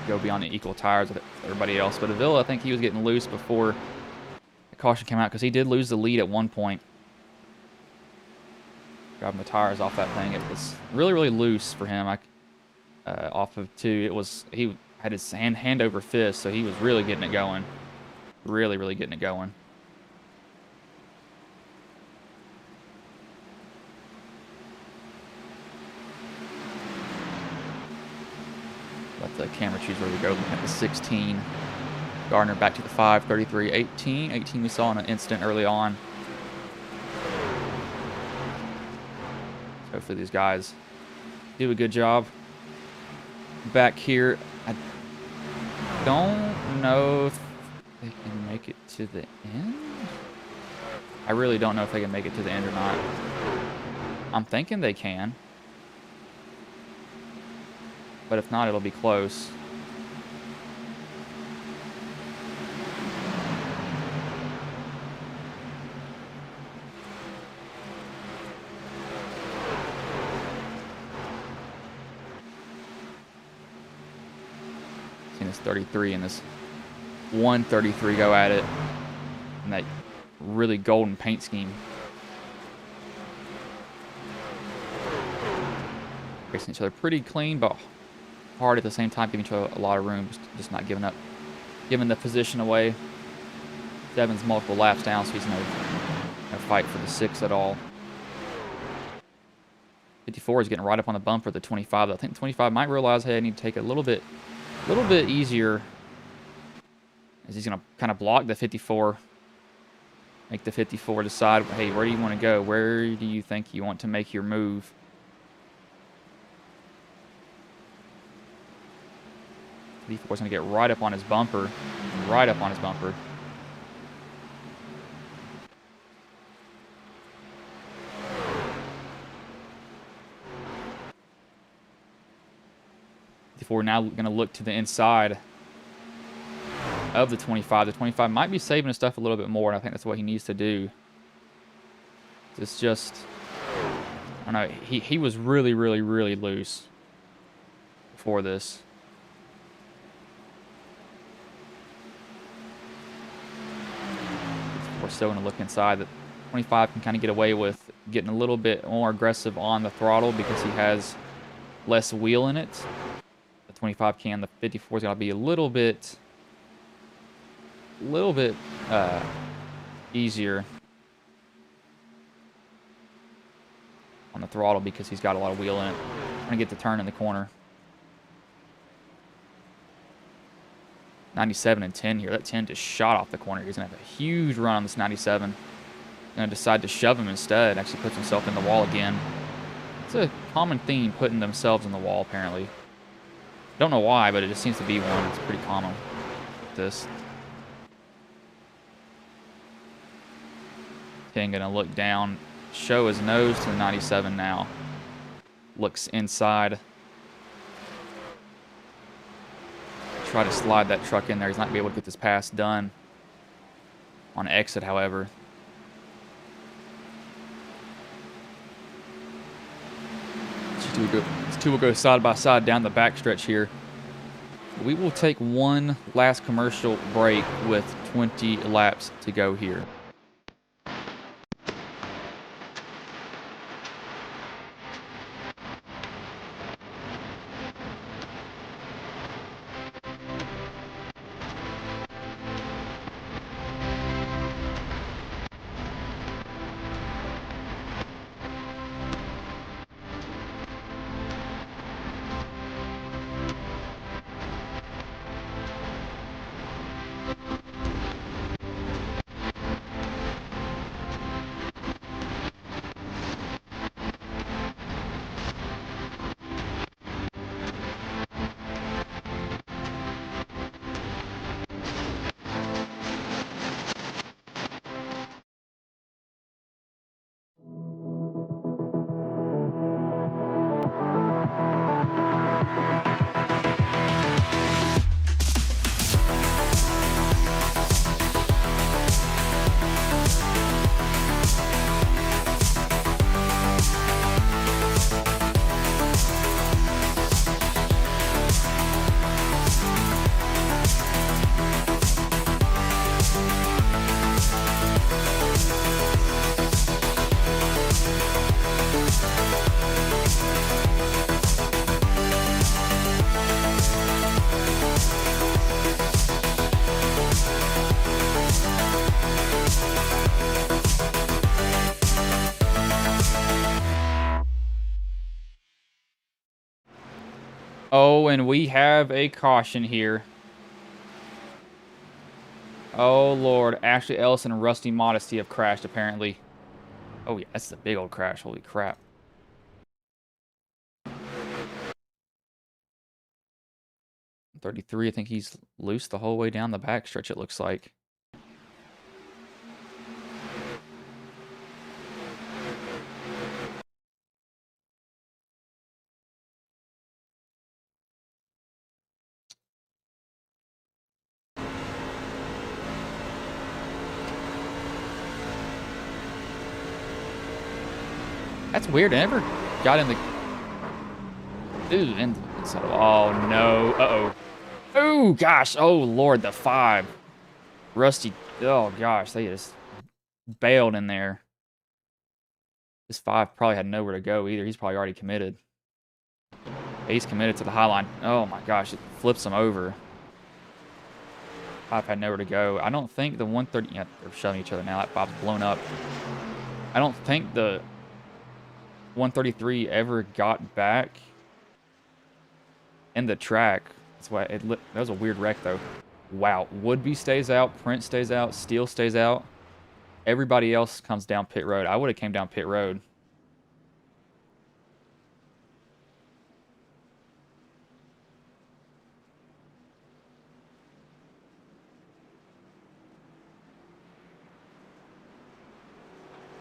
go beyond the equal tires with everybody else. But Avila, I think he was getting loose before the caution came out because he did lose the lead at one point. Grabbing the tires off that thing. It was really, really loose for him. Off of 2, he had his hand over fist, so he was really getting it going. Really, really getting it going. Let the camera choose where we go. Looking at the 16. Gardner back to the 5, 33, 18. 18 we saw in an instant early on. So hopefully these guys do a good job. Back here, I don't know if they can make it to the end. I really don't know if they can make it to the end or not. I'm thinking they can. But if not, it'll be close. Seeing this 33 and this 133 go at it. And that really golden paint scheme. Racing each other pretty clean, but hard at the same time, giving each other a lot of room, just not giving up, giving the position away. Devin's multiple laps down, so he's no fight for the 6 at all. 54 is getting right up on the bumper. The 25, I think the 25 might realize, hey, I need to take it a little bit easier, as he's gonna kind of block the 54. Make the 54 decide, hey, where do you want to go? Where do you think you want to make your move? The 54 is going to get right up on his bumper. Right up on his bumper. We're now going to look to the inside of the 25. The 25 might be saving his stuff a little bit more, and I think that's what he needs to do. It's just, I don't know, he was really, really, really loose before this. We're still going to look inside. The 25 can kind of get away with getting a little bit more aggressive on the throttle because he has less wheel in it. The 25 can. The 54 is going to be a little bit easier on the throttle because he's got a lot of wheel in it. Trying to get the turn in the corner. 97 and 10 here. That 10 just shot off the corner. He's going to have a huge run on this 97. Going to decide to shove him instead. Actually puts himself in the wall again. It's a common theme, putting themselves in the wall, apparently. Don't know why, but it just seems to be one. It's pretty common with this. 10 going to look down, show his nose to the 97 now. Looks inside. Try to slide that truck in there. He's not going to be able to get this pass done on exit, however. These two will go side by side down the backstretch here. We will take one last commercial break with 20 laps to go here. Oh, and we have a caution here. Oh, Lord. Ashley Ellis and Rusty Modesty have crashed, apparently. Oh, yeah, that's a big old crash. Holy crap. .33, I think he's loose the whole way down the backstretch, it looks like. That's weird. I never got in the... Ooh, inside of... Oh, no. Uh-oh. Oh, gosh. Oh, Lord, the 5. Rusty... Oh, gosh. They just bailed in there. This 5 probably had nowhere to go either. He's probably already committed. He's committed to the high line. Oh, my gosh. It flips him over. 5 had nowhere to go. I don't think the 130... Yeah, they're shoving each other now. That 5's blown up. I don't think the 133 ever got back in the track. That's why that was a weird wreck, though. Wow. Woodby stays out. Prince stays out. Steele stays out. Everybody else comes down pit road. I would have came down pit road.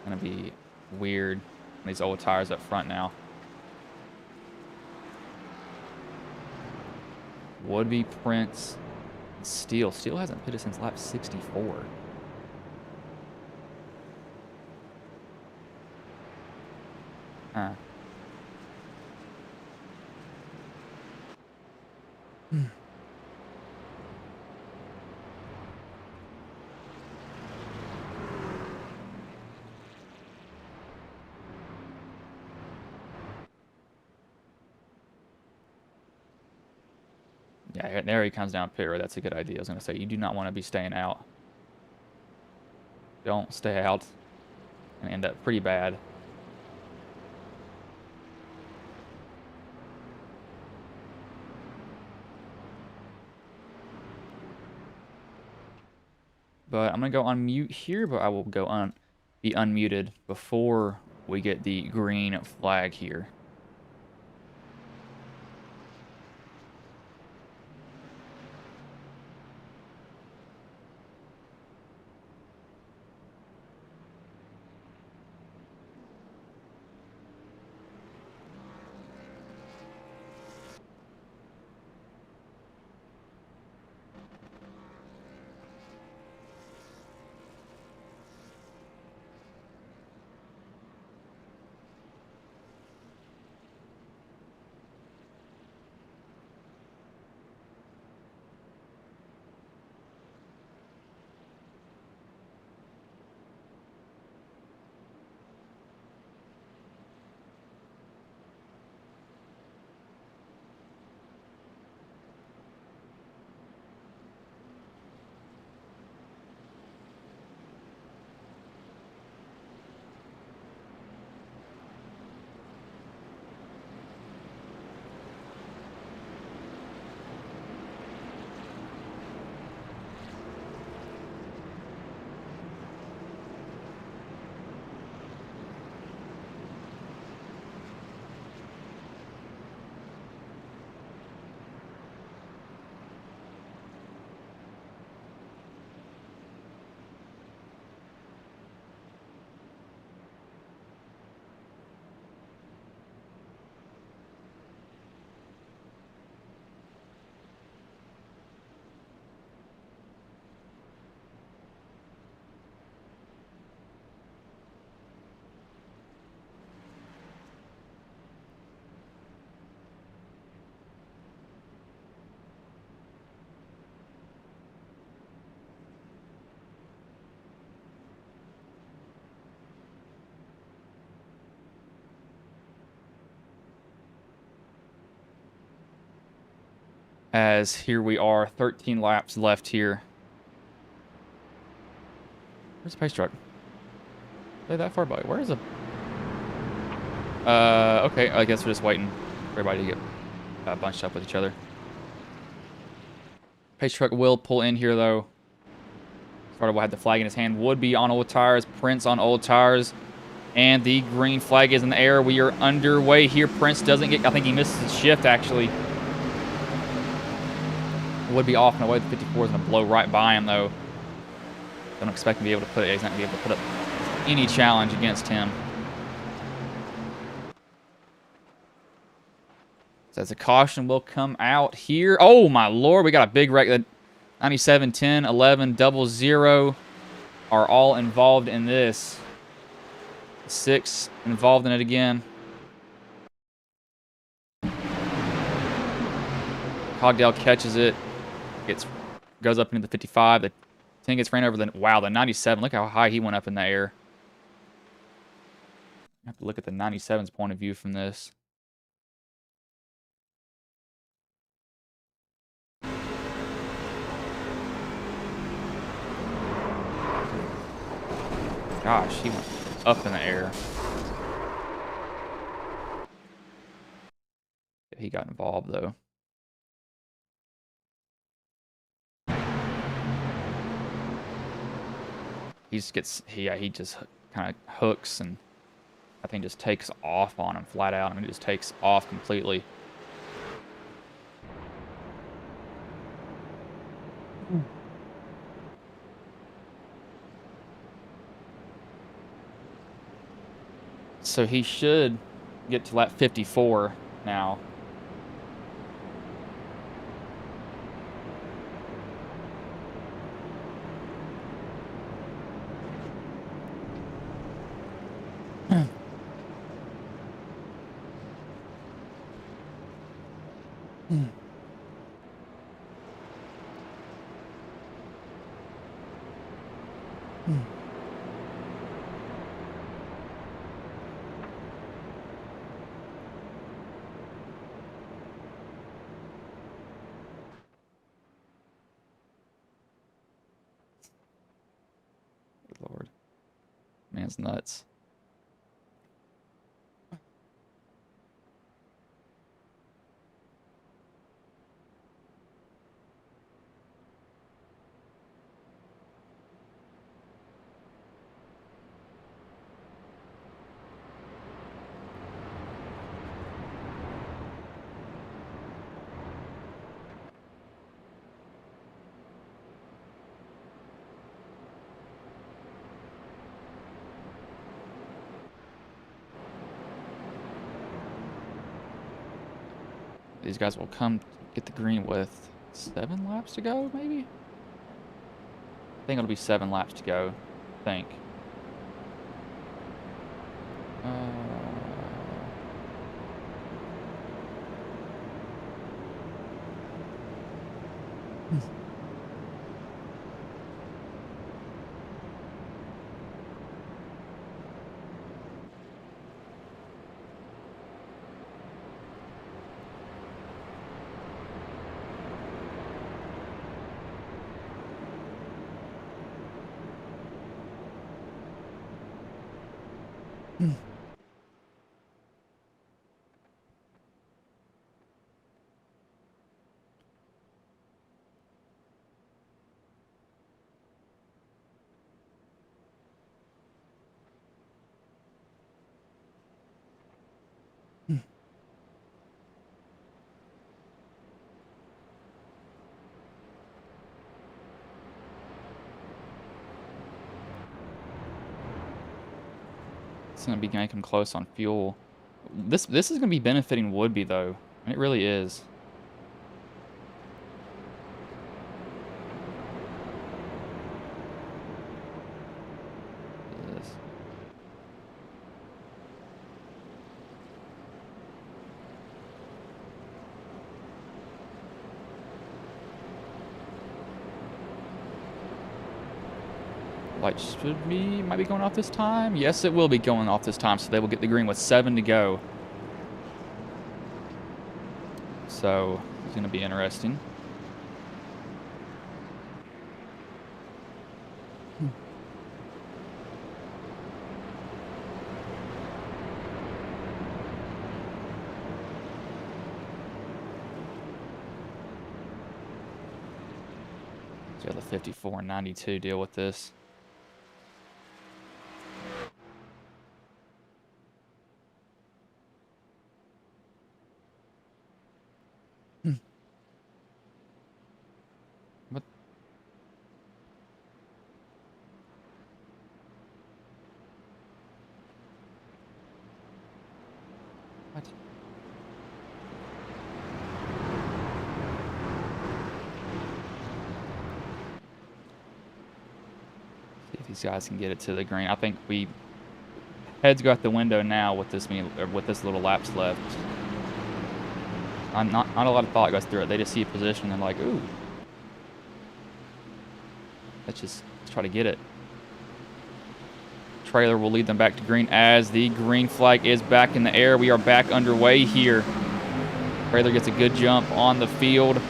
Gonna be weird. These old tires up front now. Woodby, Prince, Steele. Steele hasn't pitted since lap 64. Huh. Yeah, there he comes down pit road. That's a good idea. I was going to say, you do not want to be staying out. Don't stay out and end up pretty bad. But I'm going to go on mute here, but I will go be unmuted before we get the green flag here. As here we are, 13 laps left here. Where's the pace truck? Are they that far by? Where is the... Okay, I guess we're just waiting for everybody to get bunched up with each other. Pace truck will pull in here, though. Starter will have the flag in his hand. Would be on old tires. Prince on old tires. And the green flag is in the air. We are underway here. Prince doesn't get... I think he misses his shift, actually. Would be off and away. The 54 is going to blow right by him, though. Don't expect him to be able to put it. He's not going to be able to put up any challenge against him. So as a caution will come out here. Oh, my Lord. We got a big wreck. The 97, 10, 11, 00 are all involved in this. 6 involved in it again. Cogdale catches it. Goes up into the 55. The 10 gets ran over. Wow, the 97. Look how high he went up in the air. I have to look at the 97's point of view from this. Gosh, he went up in the air. He got involved, though. He just kind of hooks, and I think just takes off on him flat out. I mean, it just takes off completely. So he should get to lap 54 now. Lord. Man's nuts. These guys will come get the green with 7 laps to go, maybe? I think it'll be 7 laps to go, I think. It's going to be making him close on fuel. This is going to be benefiting Woodby, though. It really is. Light might be going off this time. Yes, it will be going off this time, so they will get the green with 7 to go. So it's going to be interesting. So yeah, the 54 and 92 deal with this. What? What? See if these guys can get it to the green. I think heads go out the window now with this little laps left. Not a lot of thought goes through it. They just see a position and like, ooh, let's try to get it. Trailer will lead them back to green as the green flag is back in the air. We are back underway here. Trailer gets a good jump on the field.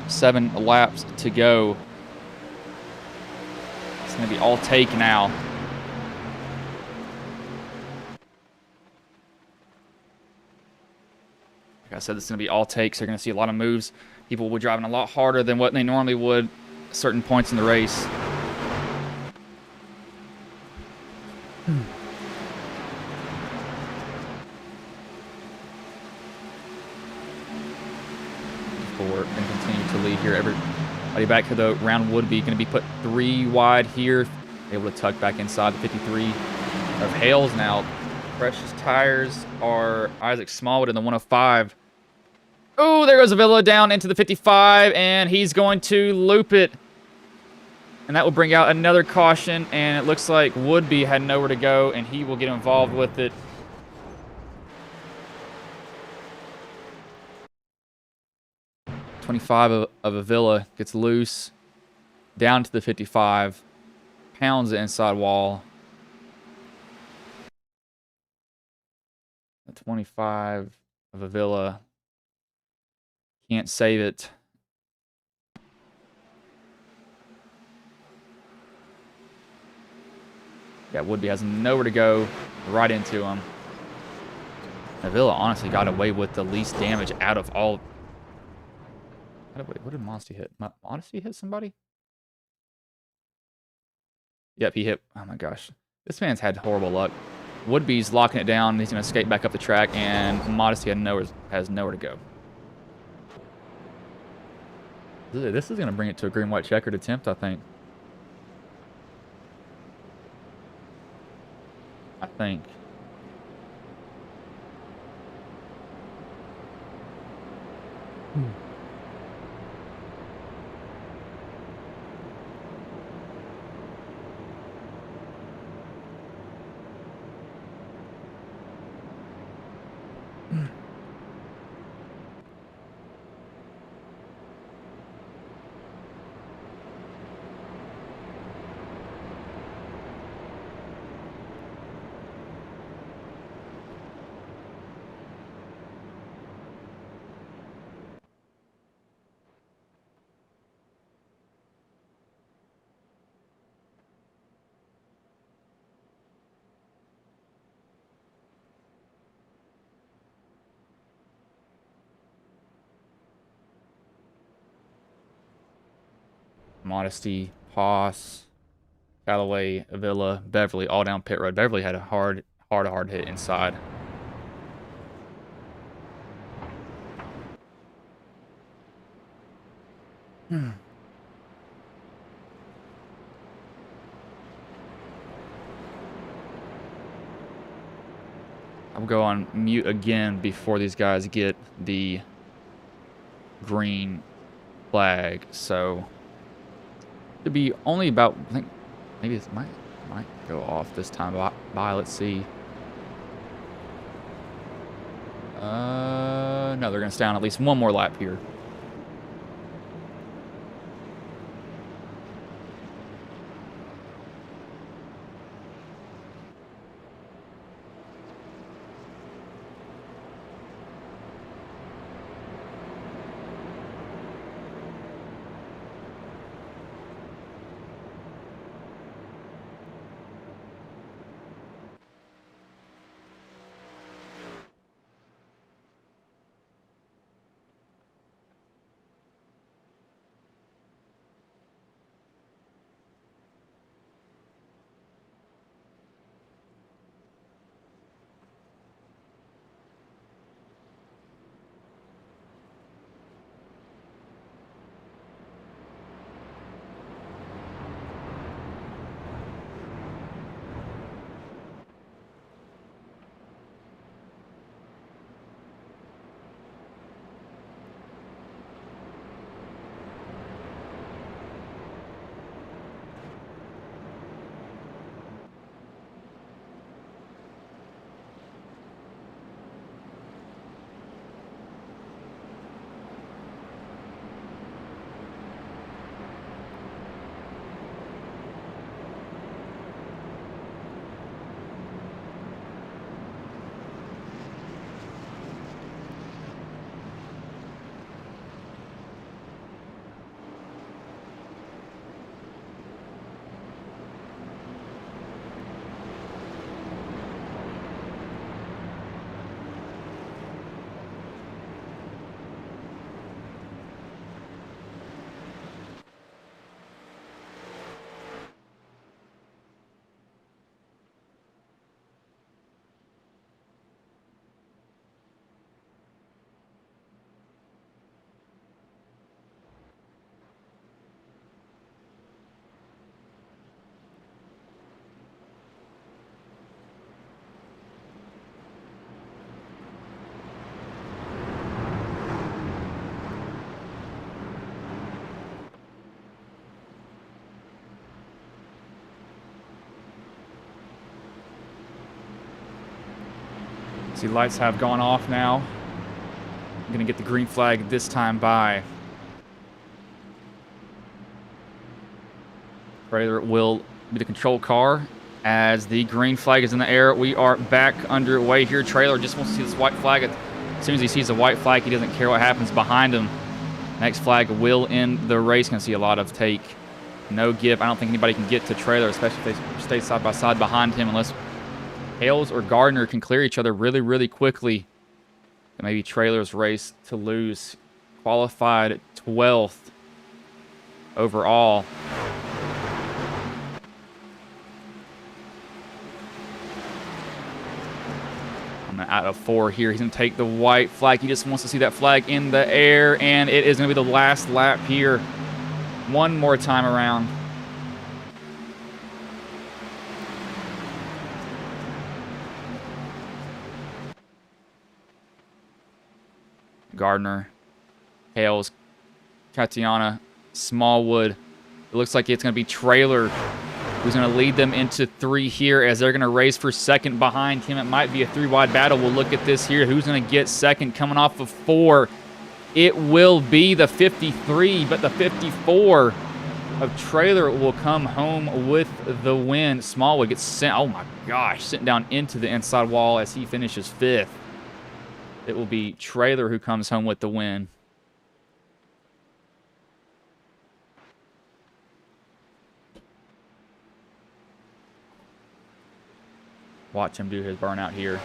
7 laps to go. It's going to be all take now. Like I said, this is going to be all takes. They're going to see a lot of moves. People will be driving a lot harder than what they normally would at certain points in the race. And continue to lead here. Everybody back to the round would be going to be put 3 wide here. Able to tuck back inside the 53 of Hales now. Precious tires are Isaac Smallwood in the 105. Oh, there goes Avila down into the 55, and he's going to loop it. And that will bring out another caution, and it looks like Woodby had nowhere to go, and he will get involved with it. .25 of Avila gets loose, down to the 55, pounds the inside wall. The 25 of Avila can't save it. Yeah, Woodby has nowhere to go, right into him. Avila honestly got away with the least damage out of all. What did Modesty hit? Modesty hit somebody? Yep, he hit. Oh my gosh. This man's had horrible luck. Woodby's locking it down. He's going to skate back up the track, and Modesty has nowhere to go. This is going to bring it to a green-white checkered attempt, I think. Modesty, Haas, Callaway, Avila, Beverly, all down pit road. Beverly had a hard hit inside. I'll go on mute again before these guys get the green flag. So it'd be only about, I think maybe it might go off this time by. Let's see. No, they're going to stay on at least one more lap here. See, lights have gone off now. I'm going to get the green flag this time by. Trailer will be the control car. As the green flag is in the air, we are back underway here. Trailer just wants to see this white flag. As soon as he sees the white flag, he doesn't care what happens behind him. Next flag will end the race. Going to see a lot of take. No give. I don't think anybody can get to Trailer, especially if they stay side by side behind him, unless Hales or Gardner can clear each other really, really quickly. And maybe Trailer's race to lose. Qualified 12th overall. Out of 4 here. He's going to take the white flag. He just wants to see that flag in the air, and it is going to be the last lap here. One more time around. Gardner, Hales, Tatiana, Smallwood. It looks like it's going to be Trailer who's going to lead them into 3 here as they're going to race for second behind him. It might be a 3-wide battle. We'll look at this here. Who's going to get second coming off of 4? It will be the 53, but the 54 of Trailer will come home with the win. Smallwood gets sent, oh my gosh, sent down into the inside wall as he finishes 5th. It will be Trailer who comes home with the win. Watch him do his burnout here.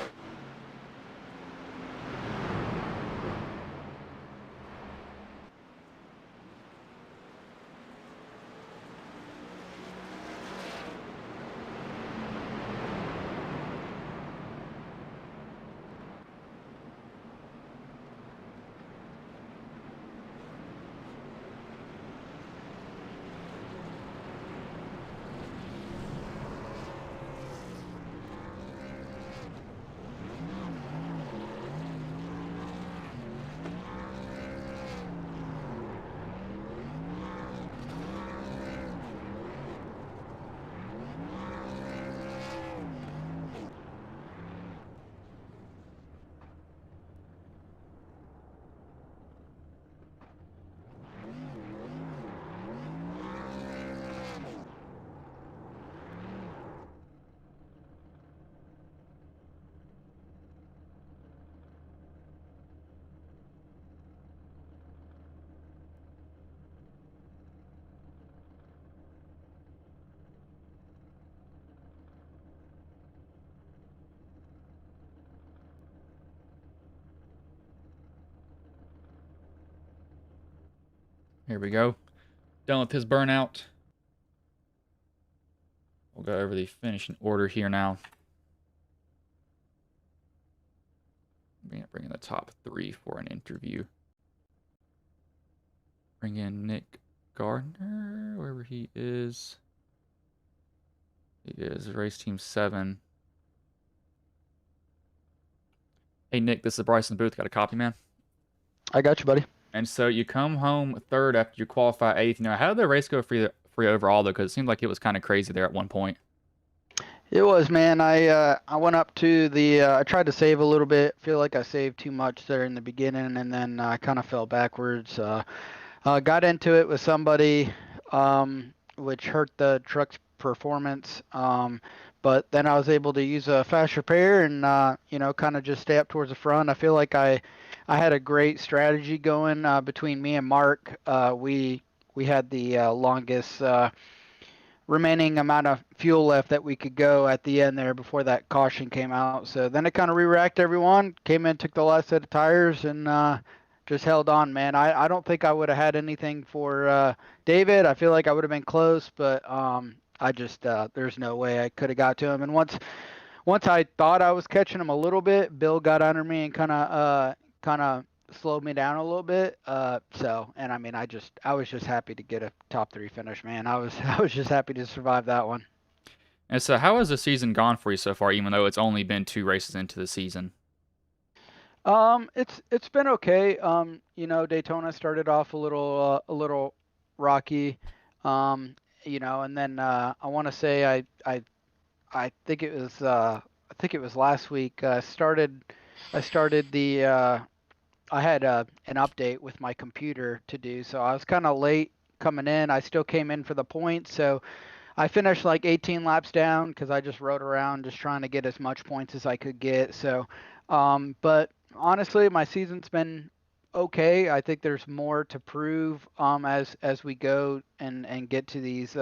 Here we go. Done with his burnout. We'll go over the finishing order here now. Bring in the top 3 for an interview. Bring in Nick Gardner, wherever he is. He is race team 7. Hey Nick, this is Bryce in the booth. Got a copy, man? I got you, buddy. And so you come home 3rd after you qualify 8th. You know, how did the race go for you overall, though? Because it seemed like it was kind of crazy there at one point. It was, man. I went up to the. I tried to save a little bit. Feel like I saved too much there in the beginning, and then I kind of fell backwards. Got into it with somebody, which hurt the truck's performance. But then I was able to use a fast repair and kind of just stay up towards the front. I feel like I had a great strategy going between me and Mark. We had the longest remaining amount of fuel left that we could go at the end there before that caution came out. So then it kind of re-racked everyone, came in, took the last set of tires, and just held on, man. I don't think I would have had anything for David. I feel like I would have been close, but I just there's no way I could have got to him. And once I thought I was catching him a little bit, Bill got under me and kind of slowed me down a little bit. And I mean, I was just happy to get a top 3 finish, man. I was just happy to survive that one. And so how has the season gone for you so far, even though it's only been 2 races into the season? It's been okay. Daytona started off a little rocky. And then I want to say I think it was last week started I started the I had an update with my computer to do, so I was kind of late coming in. I still came in for the points, so I finished like 18 laps down because I just rode around just trying to get as much points as I could get. So, but honestly, my season's been okay. I think there's more to prove as we go and get to these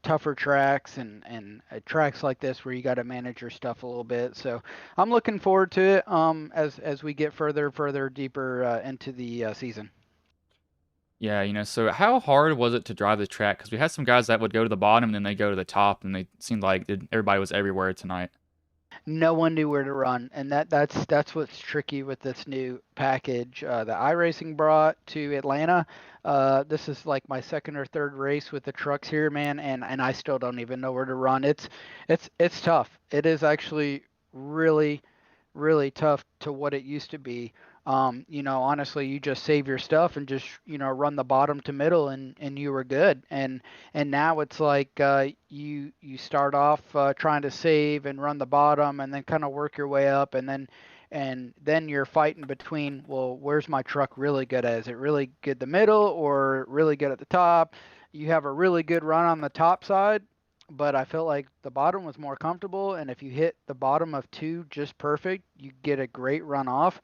tougher tracks and tracks like this where you got to manage your stuff a little bit. So I'm looking forward to it as we get further deeper into the season. Yeah, so how hard was it to drive the track? Because we had some guys that would go to the bottom and then they go to the top, and they seemed like everybody was everywhere tonight. No one knew where to run, and that's what's tricky with this new package that iRacing brought to Atlanta. This is like my second or third race with the trucks here, man, and I still don't even know where to run. It's tough. It is actually really really tough to what it used to be. Honestly, you just save your stuff and just run the bottom to middle, and you were good. And now it's like you start off trying to save and run the bottom, and then kind of work your way up, and then you're fighting between, well, where's my truck really good at? Is it really good the middle or really good at the top? You have a really good run on the top side, but I felt like the bottom was more comfortable, and if you hit the bottom of two just perfect, you get a great run off.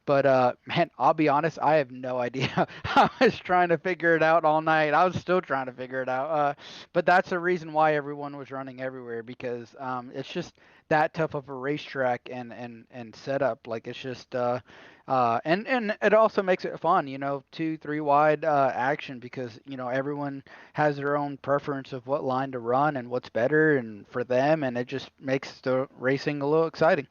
But man, I'll be honest, I have no idea. I was trying to figure it out all night. I was still trying to figure it out. But that's the reason why everyone was running everywhere because it's just that tough of a racetrack and setup. Like it's just and it also makes it fun, 2, 3 wide action because everyone has their own preference of what line to run and what's better and for them, and it just makes the racing a little exciting.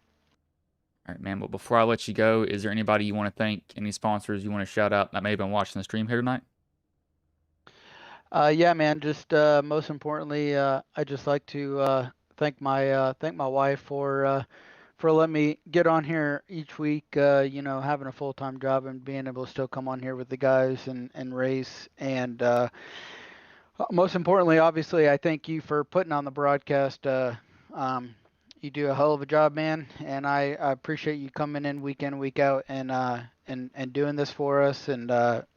All right, man. But before I let you go, is there anybody you want to thank? Any sponsors you want to shout out that may have been watching the stream here tonight? Yeah, man. Just most importantly, I just like to thank my wife for letting me get on here each week. Having a full time job and being able to still come on here with the guys and race. And most importantly, obviously, I thank you for putting on the broadcast. Um, you do a hell of a job, man, and I appreciate you coming in week out and doing this for us, and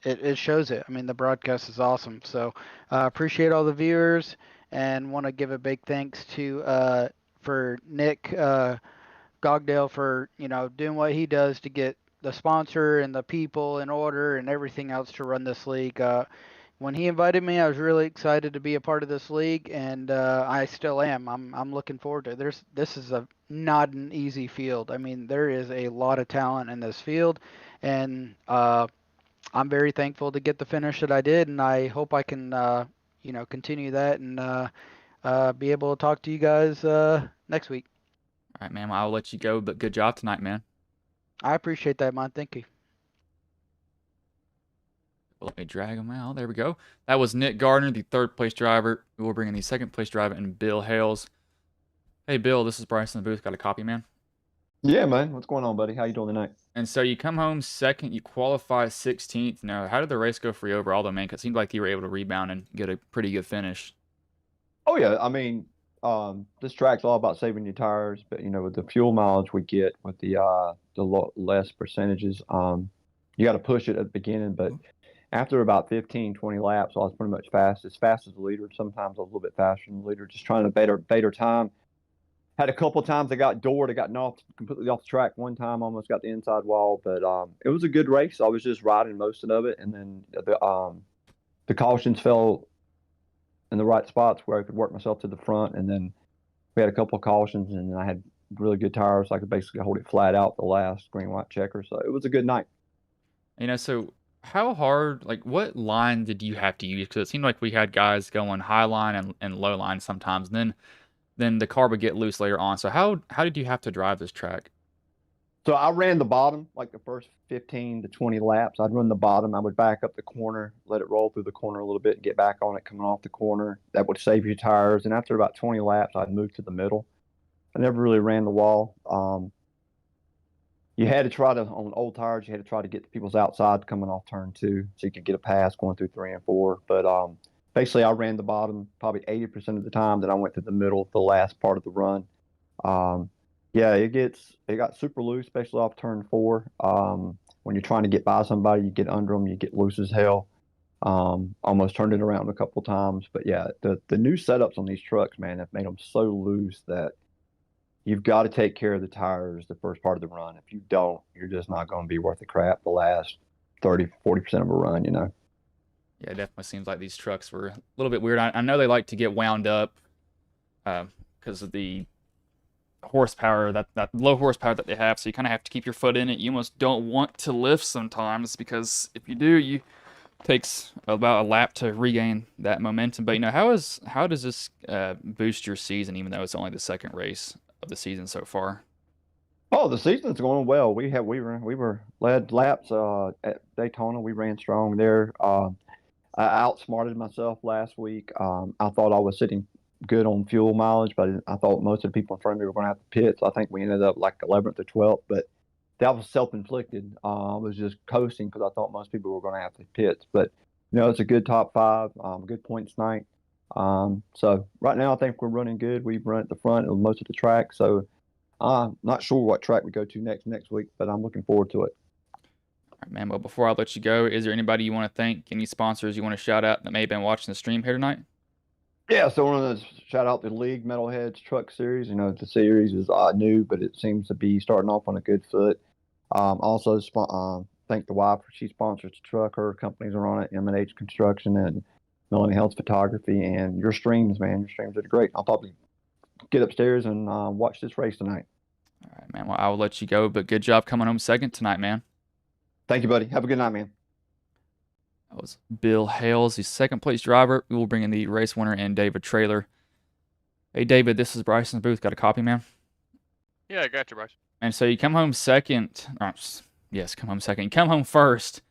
it shows it. I mean, the broadcast is awesome. So appreciate all the viewers, and want to give a big thanks to for Nick Gogdale for doing what he does to get the sponsor and the people in order and everything else to run this league. When he invited me, I was really excited to be a part of this league, and I still am. I'm looking forward to it. This is not an easy field. I mean, there is a lot of talent in this field, and I'm very thankful to get the finish that I did, and I hope I can continue that and be able to talk to you guys next week. All right, man. Well, I'll let you go, but good job tonight, man. I appreciate that, man. Thank you. Let me drag him out. There we go. That was Nick Gardner, the third place driver. We will bring in the second place driver, and Bill Hales. Hey, Bill, this is Bryce in the booth. Got a copy, man? Yeah, man. What's going on, buddy? How you doing tonight? And so you come home second, you qualify 16th. Now, how did the race go for you overall, though, man? 'Cause it seemed like you were able to rebound and get a pretty good finish. Oh yeah, I mean, this track's all about saving your tires, but with the fuel mileage we get with the less percentages, you got to push it at the beginning. But after about 15, 20 laps, I was pretty much as fast as the leader. Sometimes a little bit faster than the leader, just trying to better time. Had a couple of times I got doored. I got knocked completely off the track one time, almost got the inside wall, but it was a good race. I was just riding most of it, and then the cautions fell in the right spots where I could work myself to the front, and then we had a couple of cautions, and I had really good tires, so I could basically hold it flat out the last green white checker. So it was a good night. So how hard, like, what line did you have to use? Because it seemed like we had guys going high line and low line sometimes, and then the car would get loose later on. So how did you have to drive this track? So I ran the bottom, like the first 15 to 20 laps. I'd run the bottom. I would back up the corner, let it roll through the corner a little bit, and get back on it coming off the corner. That would save your tires. And after about 20 laps, I'd move to the middle. I never really ran the wall. You had to try to, on old tires, you had to try to get the people's outside coming off turn 2 so you could get a pass going through 3 and 4. But basically, I ran the bottom probably 80% of the time. Then I went to the middle the last part of the run. Yeah, it got super loose, especially off turn 4. When you're trying to get by somebody, you get under them, you get loose as hell. Almost turned it around a couple times, but yeah, the new setups on these trucks, man, have made them so loose that you've got to take care of the tires the first part of the run. If you don't, you're just not going to be worth the crap the last 30-40% of a run, you know. Yeah, it definitely seems like these trucks were a little bit weird. I know they like to get wound up because of the horsepower, that low horsepower that they have. So you kind of have to keep your foot in it. You almost don't want to lift sometimes because if you do, you takes about a lap to regain that momentum. But how does this boost your season, even though it's only the second race of the season so far? Oh, the season's going well. We were led laps at Daytona. We ran strong there. I outsmarted myself last week. I thought I was sitting good on fuel mileage, but I thought most of the people in front of me were going to have to pit. So I think we ended up like 11th or 12th, but that was self-inflicted. I was just coasting because I thought most people were going to have to pit. But it's a good top 5, good points night. So right now I think we're running good. We've run at the front of most of the track. So I'm not sure what track we go to next week, but I'm looking forward to it. All right, man. Well, before I let you go, is there anybody you want to thank? Any sponsors you want to shout out that may have been watching the stream here tonight? Yeah, so I want to shout out the League Metalheads Truck Series. The series is new, but it seems to be starting off on a good foot. Also, thank the wife for she sponsors the truck. Her companies are on it, M&H Construction and Melanie Health Photography. And your streams, man, your streams are great. I'll probably get upstairs and watch this race tonight. All right, man. Well, I will let you go, but good job coming home second tonight, man. Thank you, buddy. Have a good night, man. That was Bill Hales, the second place driver. We will bring in the race winner and David Trailer. Hey, David, this is Bryson's booth. Got a copy, man? Yeah, I got you, Bryce. And so you come home second. Yes, come home second. You come home first.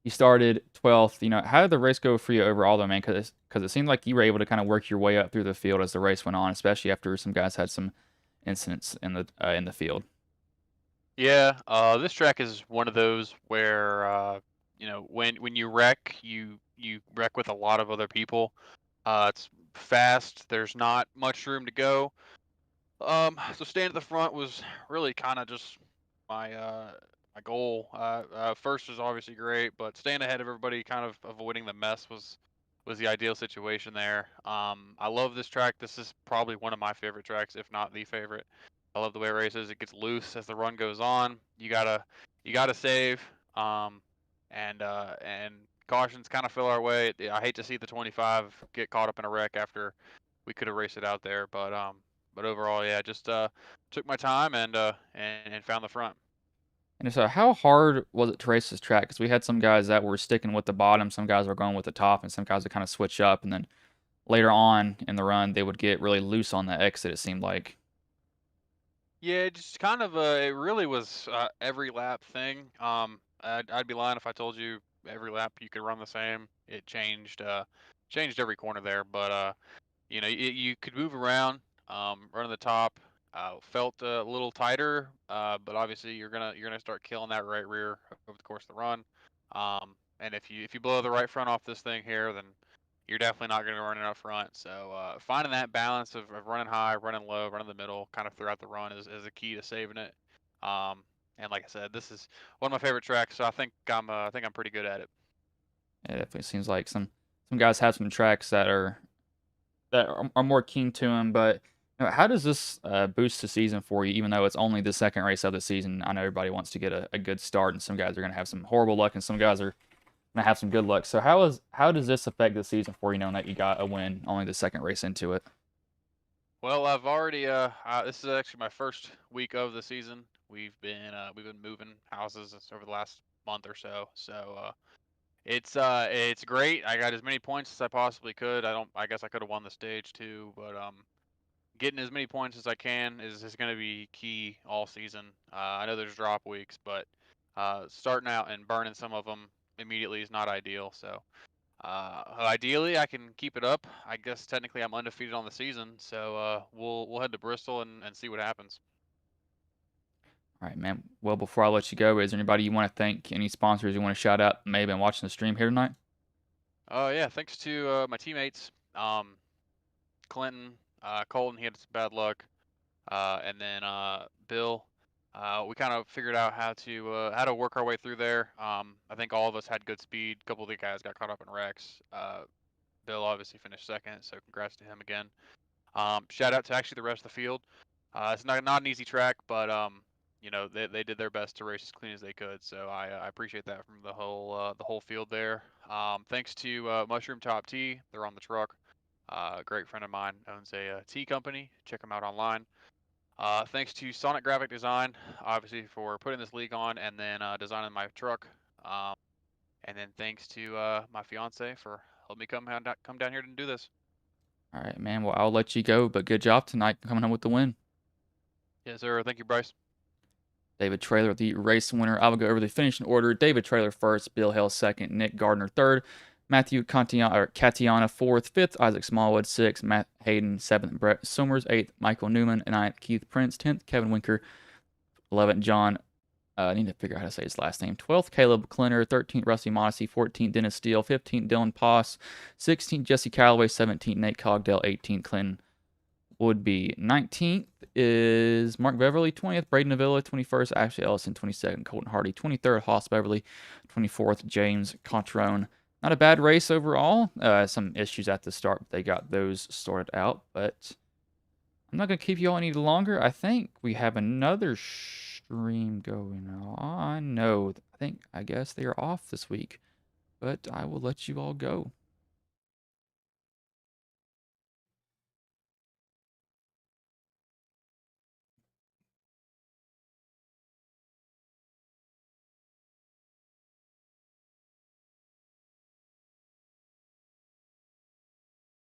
You started 12th. How did the race go for you overall, though, man? Because it seemed like you were able to kind of work your way up through the field as the race went on, especially after some guys had some incidents in the field. Yeah, this track is one of those where when you wreck, you wreck with a lot of other people. It's fast. There's not much room to go. So staying at the front was really kind of just my goal. First was obviously great, but staying ahead of everybody, kind of avoiding the mess was the ideal situation there. I love this track. This is probably one of my favorite tracks, if not the favorite. I love the way it races. It gets loose as the run goes on. You gotta save. And cautions kind of fill our way. I hate to see the 25 get caught up in a wreck after we could have raced it out there, but overall, yeah, just took my time and found the front. And so, how hard was it to race this track? Because we had some guys that were sticking with the bottom, some guys were going with the top, and some guys would kind of switch up. And then later on in the run, they would get really loose on the exit, it seemed like. Yeah, just kind of it really was every lap thing. I'd be lying if I told you every lap you could run the same. It changed every corner there, but you could move around, running the top. Felt a little tighter, but obviously you're gonna start killing that right rear over the course of the run. And if you blow the right front off this thing here, then you're definitely not gonna run it up front. So finding that balance of running high, running low, running the middle, kind of throughout the run is a key to saving it. Um, and like I said, this is one of my favorite tracks, so I think I'm pretty good at it. It definitely seems like some guys have some tracks that are more keen to him. But how does this boost the season for you? Even though it's only the second race of the season, I know everybody wants to get a good start, and some guys are going to have some horrible luck, and some guys are going to have some good luck. So how does this affect the season for you, knowing that you got a win only the second race into it? Well, I've already this is actually my first week of the season. We've been moving houses over the last month or so. So it's great. I got as many points as I possibly could. I guess I could have won the stage too, but getting as many points as I can is going to be key all season. I know there's drop weeks, but starting out and burning some of them immediately is not ideal. So ideally, I can keep it up. I guess technically I'm undefeated on the season, so we'll head to Bristol and see what happens. All right, man. Well, before I let you go, is there anybody you want to thank? Any sponsors you want to shout out? Maybe been watching the stream here tonight. Oh yeah, thanks to my teammates, Clinton, Colton. He had some bad luck. and then Bill. We kind of figured out how to work our way through there. I think all of us had good speed. A couple of the guys got caught up in wrecks. Bill obviously finished second, so congrats to him again. Shout out to actually the rest of the field. It's not an easy track, but you know they did their best to race as clean as they could. So I appreciate that from the whole field there. Thanks to Mushroom Top Tea, they're on the truck. Great friend of mine owns a tea company. Check them out online. Thanks to Sonic Graphic Design, obviously for putting this league on and then designing my truck. Um, and then thanks to my fiance for helping me come down here to do this. All right, man. Well, I'll let you go, but good job tonight coming home with the win. Yes, sir. Thank you, Bryce. David Traylor, the race winner. I will go over the finishing order. David Traylor first, Bill Hale second, Nick Gardner third, Matthew Catiana fourth, fifth, Isaac Smallwood sixth, Matt Hayden seventh, Brett Summers eighth, Michael Newman ninth, Keith Prince 10th, Kevin Winker 11th, John. I need to figure out how to say his last name. 12th, Caleb Klenner. 13th, Rusty Modesty. 14th, Dennis Steele. 15th, Dylan Poss. 16th, Jesse Calloway. 17th, Nate Cogdell. 18th, Clinton would be 19th is Mark Beverly, 20th, Braden Avila, 21st, Ashley Ellison, 22nd, Colton Hardy, 23rd, Hoss Beverly, 24th, James Controne. Not a bad race overall. Some issues at the start, but they got those sorted out. But I'm not going to keep you all any longer. I think we have another stream going on. No, I guess they are off this week. But I will let you all go.